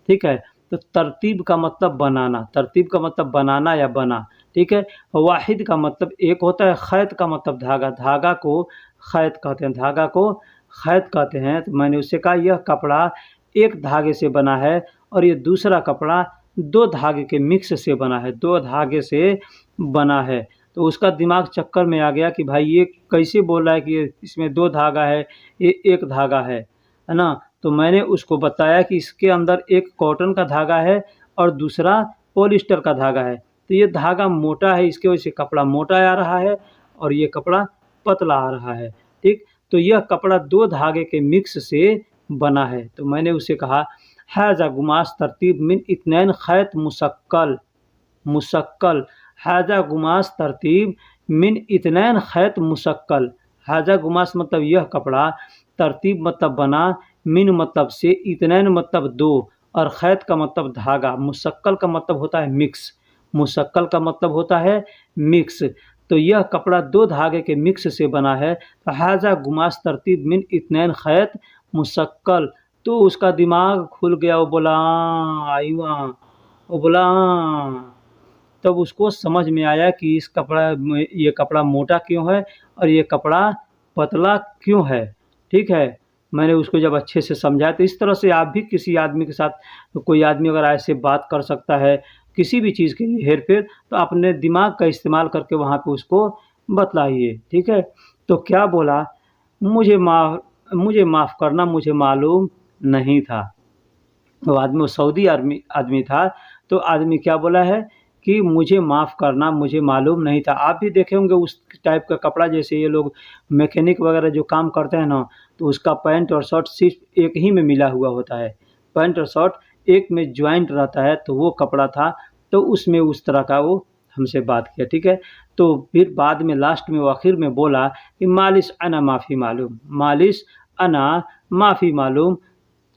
ठीक है। तो तरतीब का मतलब बनाना, तरतीब का मतलब बनाना या बना, ठीक है। वाहिद का मतलब एक होता है, खैत का मतलब धागा, धागा को खैत कहते हैं, धागा को खैत कहते हैं। तो मैंने उससे कहा यह कपड़ा एक धागे से बना है और ये दूसरा कपड़ा दो धागे के मिक्स से बना है, दो धागे से बना है। तो उसका दिमाग चक्कर में आ गया कि भाई ये कैसे बोल रहा है कि ये इसमें दो धागा है, ये एक धागा है ना। तो मैंने उसको बताया कि इसके अंदर एक कॉटन का धागा है और दूसरा पॉलिस्टर का धागा है। तो ये धागा मोटा है, इसकी वजह से कपड़ा मोटा आ रहा है और ये कपड़ा पतला आ रहा है, ठीक। तो यह कपड़ा दो धागे के मिक्स से बना है। तो मैंने उससे कहा हाजा गुमास तरतीब मिन इत्नैन खैत मुशक्कल, मुशक्कल, हाजा गुमास तरतीब मिन इत्नैन खैत मुशक्कल। हाजा गुमास मतलब यह कपड़ा, तरतीब मतलब बना, मिन मतलब से, इत्नैन मतलब दो और खैत का मतलब धागा, मुशक्कल का मतलब होता है मिक्स, मुशक्कल का मतलब होता है मिक्स। तो यह कपड़ा दो धागे के मिक्स से बना है। तो हाजा गुमास तरतीब मिन इत्नैन खैत मुशक्कल। तो उसका दिमाग खुल गया, वो बोला आईवा, वो बोला तब उसको समझ में आया कि इस कपड़ा में ये कपड़ा मोटा क्यों है और ये कपड़ा पतला क्यों है, ठीक है। मैंने उसको जब अच्छे से समझाया, तो इस तरह से आप भी किसी आदमी के साथ, तो कोई आदमी अगर ऐसे बात कर सकता है किसी भी चीज़ के लिए हेर-फेर, तो अपने दिमाग का इस्तेमाल करके वहाँ पे उसको बतलाइए, ठीक है। तो क्या बोला, मुझे माफ़ करना, मुझे मालूम नहीं था। वो आदमी, वो सऊदी आदमी था। तो आदमी क्या बोला है कि मुझे माफ़ करना, मुझे मालूम नहीं था। आप भी देखे होंगे उस टाइप का कपड़ा, जैसे ये लोग मैकेनिक वगैरह जो काम करते हैं ना, तो उसका पैंट और शर्ट सिर्फ एक ही में मिला हुआ होता है, पैंट और शर्ट एक में जॉइंट रहता है, तो वो कपड़ा था। तो उसमें उस तरह का वो हमसे बात किया, ठीक है। तो फिर बाद में लास्ट में वो आखिर में बोला कि मालिश अना माफ़ी मालूम, मालिश अना माफ़ी मालूम,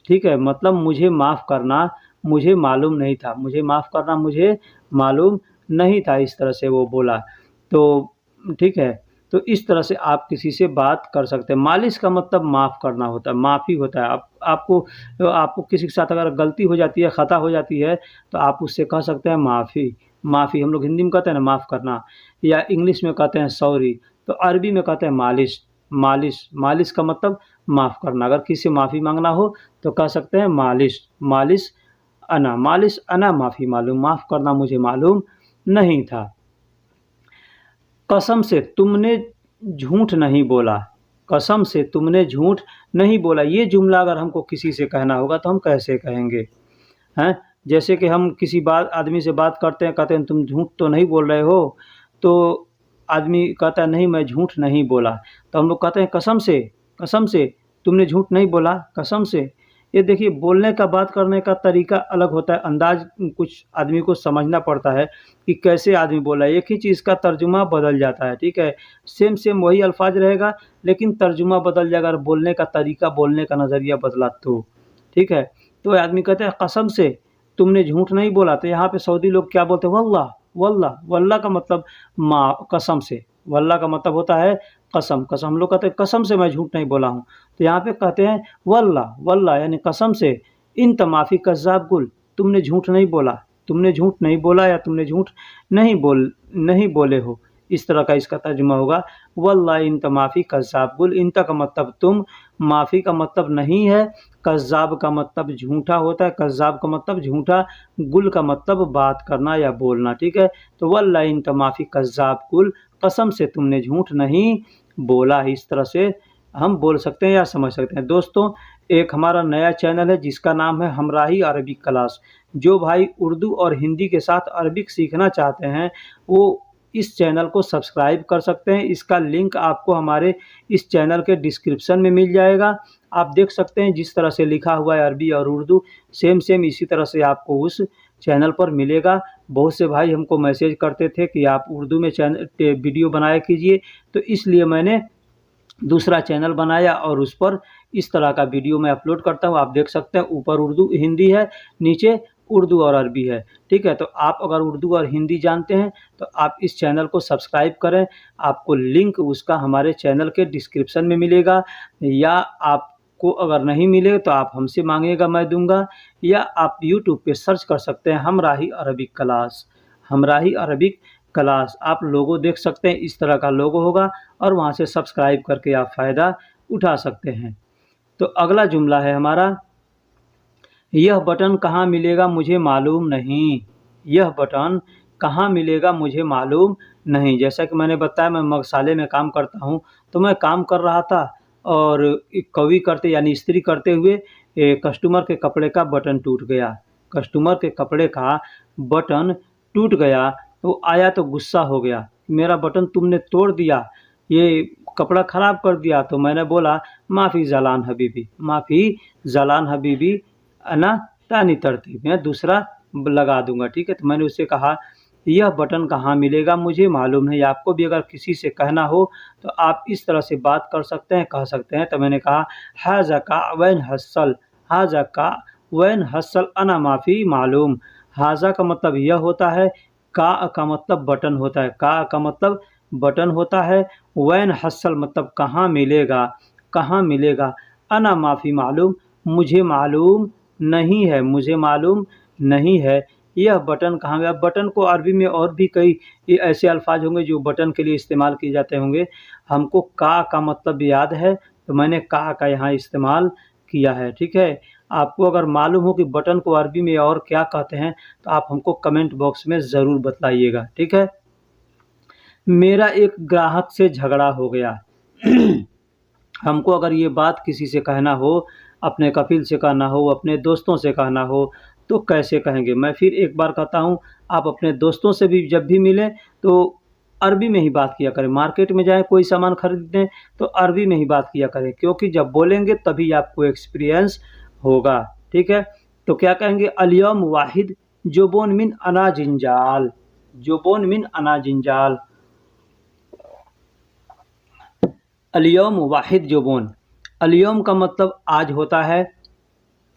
ठीक है। मतलब मुझे माफ़ करना, मुझे मालूम नहीं था, मुझे माफ़ करना, मुझे मालूम नहीं था, इस तरह से वो बोला। तो ठीक है, तो इस तरह से आप किसी से बात कर सकते हैं। मालिश का मतलब माफ़ करना होता है, माफ़ी होता है। आपको किसी के साथ अगर गलती हो जाती है, ख़ता हो जाती है, तो आप उससे कह सकते हैं माफ़ी, माफ़ी। हम लोग हिंदी में कहते हैं ना माफ़ करना, या इंग्लिश में कहते हैं सॉरी, तो अरबी में कहते हैं मालिश। मालिश, मालिश का मतलब माफ़ करना। अगर किसी से माफ़ी माँगना हो तो कह सकते हैं मालिश, मालिश अना माफ़ी मालूम, माफ़ करना मुझे मालूम नहीं था। कसम से तुमने झूठ नहीं बोला, कसम से तुमने झूठ नहीं बोला। ये जुमला अगर हमको किसी से कहना होगा तो हम कैसे कहेंगे? हैं? जैसे कि हम किसी आदमी से बात करते हैं, कहते हैं तुम झूठ तो नहीं बोल रहे हो, तो आदमी कहता है नहीं मैं झूठ नहीं बोला। तो हम लोग कहते हैं कसम से तुमने झूठ नहीं बोला, कसम से। ये देखिए, बोलने का, बात करने का तरीका अलग होता है, अंदाज़ कुछ आदमी को समझना पड़ता है कि कैसे आदमी बोला है। एक ही चीज़ का तर्जुमा बदल जाता है, ठीक है। सेम वही अल्फ़ाज़ रहेगा, लेकिन तर्जुमा बदल जाएगा अगर बोलने का तरीका, बोलने का नज़रिया बदला तो, ठीक है। तो आदमी कहते हैं कसम से तुमने झूठ नहीं बोला। तो यहाँ पे सऊदी लोग क्या बोलते हैं, वल्लाह, वल्लाह। वल्लाह का मतलब कसम से, वल्लाह का मतलब होता है कसम, कसम। हम लोग कहते हैं कसम से मैं झूठ नहीं बोला हूँ। तो यहाँ पे कहते हैं वल्लाह, वल्लाह यानी कसम से। इन तमाफ़ी कज़्ज़ाब गुल, तुमने झूठ नहीं बोला, तुमने झूठ नहीं बोला, या तुमने झूठ नहीं बोले हो, इस तरह का इसका तर्जुमा होगा। वल्लाह इंत माफ़ी कज़्ज़ाब गुल, इंत का मतलब तुम, माफ़ी का मतलब नहीं है, कज़्ज़ाब का मतलब झूठा होता है, कज़्ज़ाब का मतलब झूठा, गुल का मतलब बात करना या बोलना, ठीक है। तो वल्लाह इंत माफ़ी कज़्ज़ाब गुल, कसम से तुमने झूठ नहीं बोला। इस तरह से हम बोल सकते हैं या समझ सकते हैं। दोस्तों, एक हमारा नया चैनल है जिसका नाम है हमराही अरबिक क्लास। जो भाई उर्दू और हिंदी के साथ अरबिक सीखना चाहते हैं, वो इस चैनल को सब्सक्राइब कर सकते हैं। इसका लिंक आपको हमारे इस चैनल के डिस्क्रिप्शन में मिल जाएगा। आप देख सकते हैं जिस तरह से लिखा हुआ है अरबी और उर्दू, सेम इसी तरह से आपको उस चैनल पर मिलेगा। बहुत से भाई हमको मैसेज करते थे कि आप उर्दू में वीडियो बनाया कीजिए, तो इसलिए मैंने दूसरा चैनल बनाया और उस पर इस तरह का वीडियो मैं अपलोड करता हूँ। आप देख सकते हैं ऊपर उर्दू हिंदी है, नीचे उर्दू और अरबी है, ठीक है। तो आप अगर उर्दू और हिंदी जानते हैं तो आप इस चैनल को सब्सक्राइब करें। आपको लिंक उसका हमारे चैनल के डिस्क्रिप्शन में मिलेगा, या आपको अगर नहीं मिले तो आप हमसे मांगिएगा, मैं दूंगा, या आप यूट्यूब पे सर्च कर सकते हैं हमराही Arabic class. Humrahi Arabic class आप लोगो देख सकते हैं, इस तरह का लोगो होगा और वहाँ से सब्सक्राइब करके आप फ़ायदा उठा सकते हैं। तो अगला जुमला है हमारा, यह बटन कहाँ मिलेगा मुझे मालूम नहीं। यह बटन कहाँ मिलेगा मुझे मालूम नहीं। जैसा कि मैंने बताया मैं मगसाले में काम करता हूँ, तो मैं काम कर रहा था और कवी करते यानी इस्त्री करते हुए कस्टमर के कपड़े का बटन टूट गया। कस्टमर के कपड़े का बटन टूट गया, तो आया तो गुस्सा हो गया, मेरा बटन तुमने तोड़ दिया, ये कपड़ा ख़राब कर दिया। तो मैंने बोला, माफ़ी ज़लान हबीबी, माफ़ी ज़लान हबीबी, अना तानी तरतीब, मैं दूसरा लगा दूंगा, ठीक है। तो मैंने उससे कहा, यह बटन कहाँ मिलेगा मुझे मालूम नहीं। आपको भी अगर किसी से कहना हो तो आप इस तरह से बात कर सकते हैं, कह सकते हैं। तो मैंने कहा, हाजा का वैन हसल, हाजा का वैन हसल अना माफ़ी मालूम। हाजा का मतलब यह होता है, का मतलब बटन होता है, का मतलब बटन होता है, वैन हसल मतलब कहाँ मिलेगा, कहाँ मिलेगा, अना माफ़ी मालूम मुझे मालूम नहीं है, मुझे मालूम नहीं है। यह बटन कहाँ गया। बटन को अरबी में और भी कई ऐसे अल्फाज होंगे जो बटन के लिए इस्तेमाल किए जाते होंगे। हमको का मतलब याद है, तो मैंने का यहाँ इस्तेमाल किया है, ठीक है। आपको अगर मालूम हो कि बटन को अरबी में और क्या कहते हैं तो आप हमको कमेंट बॉक्स में ज़रूर बताइएगा, ठीक है। मेरा एक ग्राहक से झगड़ा हो गया। हमको अगर ये बात किसी से कहना हो, अपने कफ़ील से कहना हो, अपने दोस्तों से कहना हो, तो कैसे कहेंगे। मैं फिर एक बार कहता हूँ, आप अपने दोस्तों से भी जब भी मिलें तो अरबी में ही बात किया करें। मार्केट में जाएँ कोई सामान खरीदने तो अरबी में ही बात किया करें, क्योंकि जब बोलेंगे तभी आपको एक्सपीरियंस होगा, ठीक है। तो क्या कहेंगे, अल-यौम वाहिद जुबून मिन अना जिंजाल, जुबून मिन अना जिंजाल। अल-यौम वाहिद जुबून, अल-यौम का मतलब आज होता है,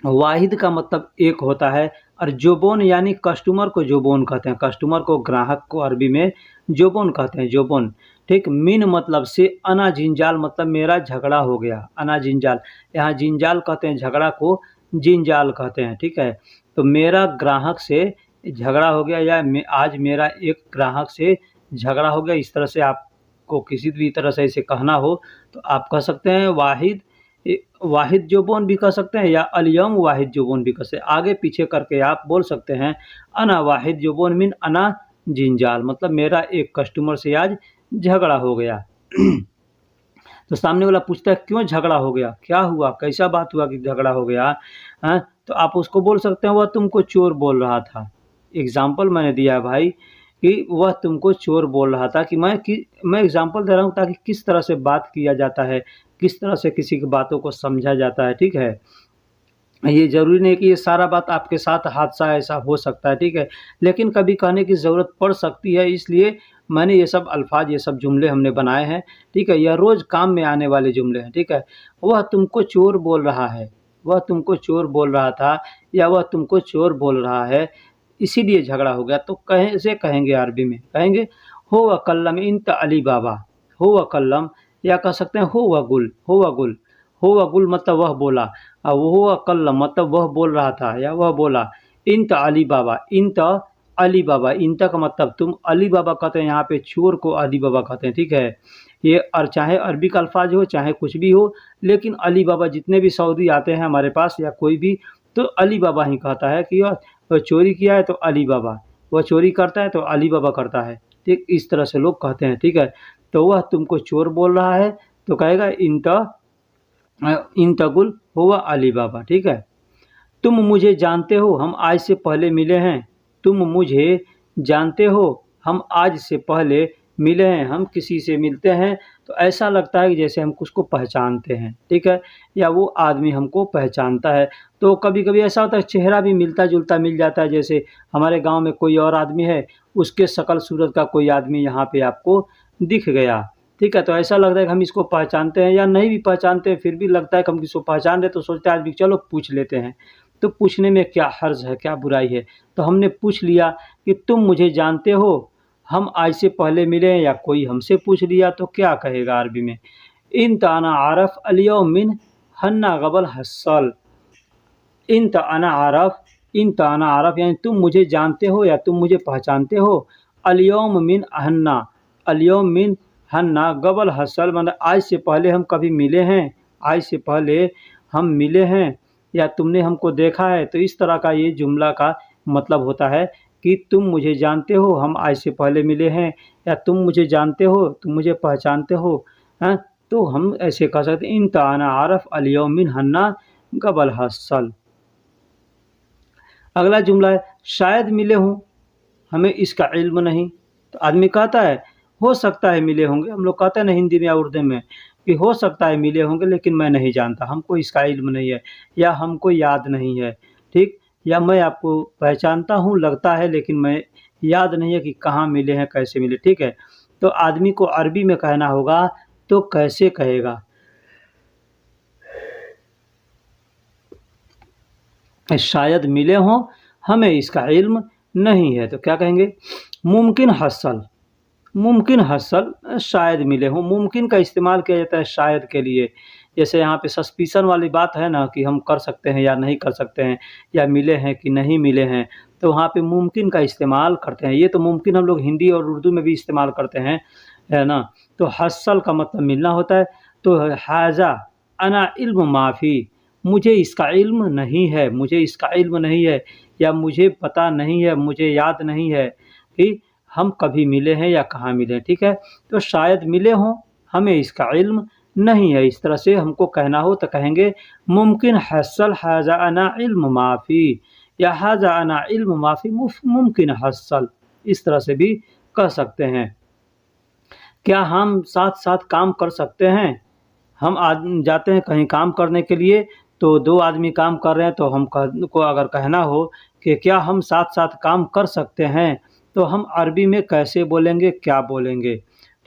वाहिद का मतलब एक होता है, और जुबून यानी कस्टमर को जुबून कहते हैं। कस्टमर को, ग्राहक को अरबी में जुबून कहते हैं, जुबून, ठीक। मिन मतलब से, अना जिंजाल मतलब मेरा झगड़ा हो गया, अना जिंजाल, यहाँ जिंजाल कहते हैं झगड़ा को, जिंजाल कहते हैं, ठीक है। तो मेरा ग्राहक से झगड़ा हो गया, या आज मेरा एक ग्राहक से झगड़ा हो गया, इस तरह से आपको किसी भी तरह से इसे कहना हो तो आप कह सकते हैं वाहिद, वाहिद जुबून भी कह सकते हैं, या अल-यौम वाहिद जुबून भी कह सकते हैं। आगे पीछे करके आप बोल सकते हैं, अना वाहिद जुबून मिन अना जिंजाल, मतलब मेरा एक कस्टमर से आज झगड़ा हो गया। तो सामने वाला पूछता है, क्यों झगड़ा हो गया, क्या हुआ, कैसा बात हुआ कि झगड़ा हो गया, हाँ। तो आप उसको बोल सकते हैं, वह तुमको चोर बोल रहा था। एग्जाम्पल मैंने दिया है भाई कि वह तुमको चोर बोल रहा था, कि मैं एग्जाम्पल दे रहा हूँ ताकि किस तरह से बात किया जाता है, किस तरह से किसी की बातों को समझा जाता है, ठीक है। ये ज़रूरी नहीं कि ये सारा बात आपके साथ हादसा ऐसा हो सकता है, ठीक है। लेकिन कभी कहने की ज़रूरत पड़ सकती है, इसलिए मैंने ये सब अल्फाज, ये सब जुमले हमने बनाए हैं, ठीक है। यह रोज़ काम में आने वाले जुमले हैं, ठीक है। वह तुमको चोर बोल रहा है, वह तुमको चोर बोल रहा था, या वह तुमको चोर बोल रहा है, इसीलिए झगड़ा हो गया। तो कैसे कहेंगे अरबी में, कहेंगे, हो व कल्लम इंत अली बाबा, हो व कल्लम, या कह सकते हैं हो व गुल, हो व गुल, हो व गुल मतलब वह बोला, और वो कल्लम मतलब वह बोल रहा था या वह बोला। इंत अली बाबा, इंत अली बाबा, इंत का मतलब तुम, अली बाबा कहते हैं यहाँ पे चोर को अली बाबा कहते हैं, ठीक है। ये और चाहे अरबी का अल्फाज हो चाहे कुछ भी हो, लेकिन अली बाबा जितने भी सऊदी आते हैं हमारे पास या कोई भी, तो अली बाबा ही कहता है कि वह चोरी किया है तो अली बाबा, वह चोरी करता है तो अली बाबा करता है, ठीक। इस तरह से लोग कहते हैं, ठीक है। तो वह तुमको चोर बोल रहा है तो कहेगा इंतगुल हुआ अली बाबा, ठीक है। तुम मुझे जानते हो, हम आज से पहले मिले हैं। तुम मुझे जानते हो, हम आज से पहले मिले हैं। हम किसी से मिलते हैं तो ऐसा लगता है कि जैसे हम उसको पहचानते हैं, ठीक है, या वो आदमी हमको पहचानता है। तो कभी कभी ऐसा होता है चेहरा भी मिलता जुलता मिल जाता है, जैसे हमारे गांव में कोई और आदमी है, उसके शक्ल सूरत का कोई आदमी यहाँ पे आपको दिख गया, ठीक है। तो ऐसा लगता है कि हम इसको पहचानते हैं, या नहीं भी पहचानते हैं फिर भी लगता है कि हम किसको पहचान रहे, तो सोचते हैं आज भी चलो पूछ लेते हैं। तो पूछने में क्या हर्ज है, क्या बुराई है। तो हमने पूछ लिया कि तुम मुझे जानते हो, हम आज से पहले मिले हैं, या कोई हमसे पूछ लिया तो क्या कहेगा अरबी में। इन ताना आरफ अलियौम मिन हन्ना गबल हस्सल। इन ताना आरफ, इन ताना आरफ यानी तुम मुझे जानते हो या तुम मुझे पहचानते हो। अलियौम मिन हन्ना, अलियौम मिन हन्ना गबल हस्सल मतलब आज से पहले हम कभी मिले हैं, आज से पहले हम मिले हैं या तुमने हमको देखा है। तो इस तरह का ये जुमला का मतलब होता है कि तुम मुझे जानते हो, हम आज से पहले मिले हैं, या तुम मुझे जानते हो, तुम मुझे पहचानते हो। हाँ, तो हम ऐसे कह सकते हैं इन ताना आरफ अलियौम मिन हन्ना गबल हस्सल। अगला जुमला है शायद मिले हों, हमें इसका इल्म नहीं। तो आदमी कहता है हो सकता है मिले होंगे, हम लोग कहते हैं ना हिंदी में या उर्दू में कि हो सकता है मिले होंगे लेकिन मैं नहीं जानता, हमको इसका इल्म नहीं है, या हमको याद नहीं है, ठीक। या मैं आपको पहचानता हूँ लगता है लेकिन मैं याद नहीं है कि कहाँ मिले हैं, कैसे मिले, ठीक है। तो आदमी को अरबी में कहना होगा तो कैसे कहेगा। शायद मिले हों, हमें इसका इल्म नहीं है, तो क्या कहेंगे। मुमकिन हसल, मुमकिन हसल शायद मिले हों। मुमकिन का इस्तेमाल किया जाता है शायद के लिए। जैसे यहाँ पे सस्पिशन वाली बात है ना कि हम कर सकते हैं या नहीं कर सकते हैं, या मिले हैं कि नहीं मिले हैं, तो वहाँ पे मुमकिन का इस्तेमाल करते हैं। ये तो मुमकिन हम लोग हिंदी और उर्दू में भी इस्तेमाल करते हैं, है ना। तो हसल का मतलब मिलना होता है। तो हाजा अना इल्म माफ़ी, मुझे इसका इल्म नहीं है, मुझे इसका इल्म नहीं है, या मुझे पता नहीं है, मुझे याद नहीं है कि हम कभी मिले हैं या कहाँ मिले हैं, ठीक है। तो शायद मिले हों, हमें इसका इल्म नहीं है। इस तरह से हमको कहना हो तो कहेंगे मुमकिन हसल हाजा अना इल्म माफ़ी, या हाजा अना इल्म माफ़ी मुमकिन हसल, इस तरह से भी कह सकते हैं। क्या हम साथ साथ काम कर सकते हैं। हम जाते हैं कहीं काम करने के लिए, तो दो आदमी काम कर रहे हैं, तो को अगर कहना हो कि क्या हम साथ साथ काम कर सकते हैं, तो हम अरबी में कैसे बोलेंगे, क्या बोलेंगे,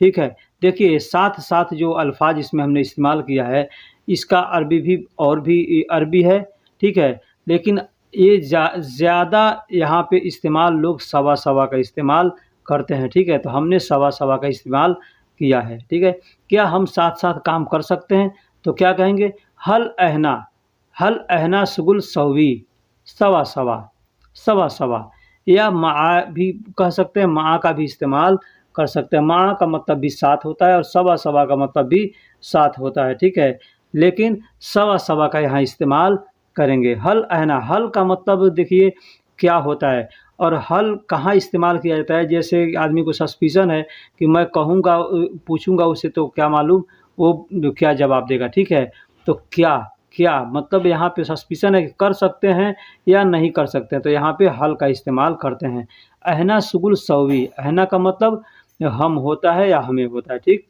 ठीक है। देखिए साथ साथ जो अल्फाज इसमें हमने इस्तेमाल किया है, इसका अरबी भी और भी अरबी है, ठीक है। लेकिन ये ज़्यादा यहाँ पे इस्तेमाल लोग सवा सवा का इस्तेमाल करते हैं, ठीक है। तो हमने सवा सवा का इस्तेमाल किया है, ठीक है। क्या हम साथ साथ काम कर सकते हैं, तो क्या कहेंगे हल अहना सुगुल सवी, सवा सवा, सवा सवा। या मा भी कह सकते हैं, मा का भी इस्तेमाल कर सकते हैं। मा का मतलब भी साथ होता है और सवा सवा का मतलब भी साथ होता है, ठीक है। लेकिन सवा सवा का यहाँ इस्तेमाल करेंगे। हल अहना, हल का मतलब देखिए क्या होता है, और हल कहाँ इस्तेमाल किया जाता है। जैसे आदमी को सस्पिशन है कि मैं कहूँगा, पूछूंगा उससे तो क्या मालूम वो क्या जवाब देगा, ठीक है। तो क्या मतलब यहाँ पे सस्पिशन है कि कर सकते हैं या नहीं कर सकते हैं, तो यहाँ पे हल का इस्तेमाल करते हैं। अहना सुगुल सवी, अहना का मतलब हम होता है या हमें होता है, ठीक।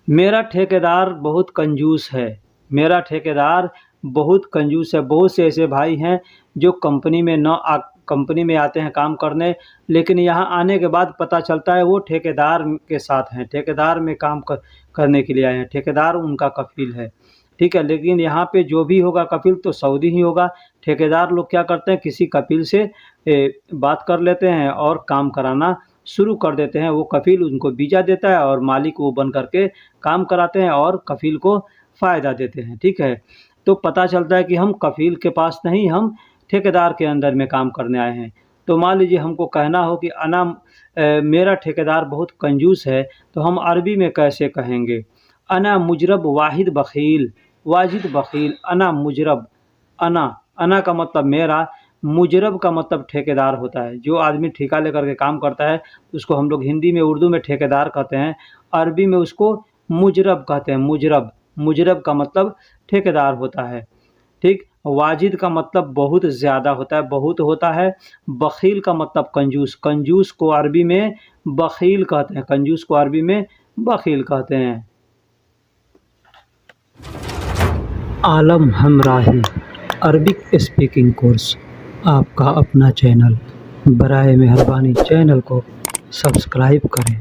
मेरा ठेकेदार बहुत कंजूस है, मेरा ठेकेदार बहुत कंजूस है। बहुत से ऐसे भाई हैं जो कंपनी में आते हैं काम करने, लेकिन यहाँ आने के बाद पता चलता है वो ठेकेदार के साथ हैं, ठेकेदार में काम करने के लिए आए हैं, ठेकेदार उनका कफील है, ठीक है। लेकिन यहाँ पे जो भी होगा कफील तो सऊदी ही होगा। ठेकेदार लोग क्या करते हैं, किसी कफील से बात कर लेते हैं और काम कराना शुरू कर देते हैं। वो कफील उनको वीज़ा देता है और मालिक वो बन करके काम कराते हैं और कफील को फ़ायदा देते हैं, ठीक है। तो पता चलता है कि हम कफील के पास नहीं, हम ठेकेदार के अंदर में काम करने आए हैं। तो मान लीजिए हमको कहना हो कि मेरा ठेकेदार बहुत कंजूस है, तो हम अरबी में कैसे कहेंगे। अना मुजरब वाहिद बखील, वाजिद बखील। अना मुजरब, अना का मतलब मेरा, मुजरब का मतलब ठेकेदार होता है। जो आदमी ठेका लेकर के काम करता है उसको हम लोग हिंदी में उर्दू में ठेकेदार कहते हैं, अरबी में उसको मुजरब कहते हैं। मुजरब का मतलब ठेकेदार होता है, ठीक। वाजिद का मतलब बहुत ज़्यादा होता है, बहुत होता है। बखील का मतलब कंजूस, कंजूस को अरबी में बखील कहते हैं, कंजूस को अरबी में बखील कहते हैं। आलम हमराही अरबिक स्पीकिंग कोर्स, आपका अपना चैनल। बराए मेहरबानी चैनल को सब्सक्राइब करें।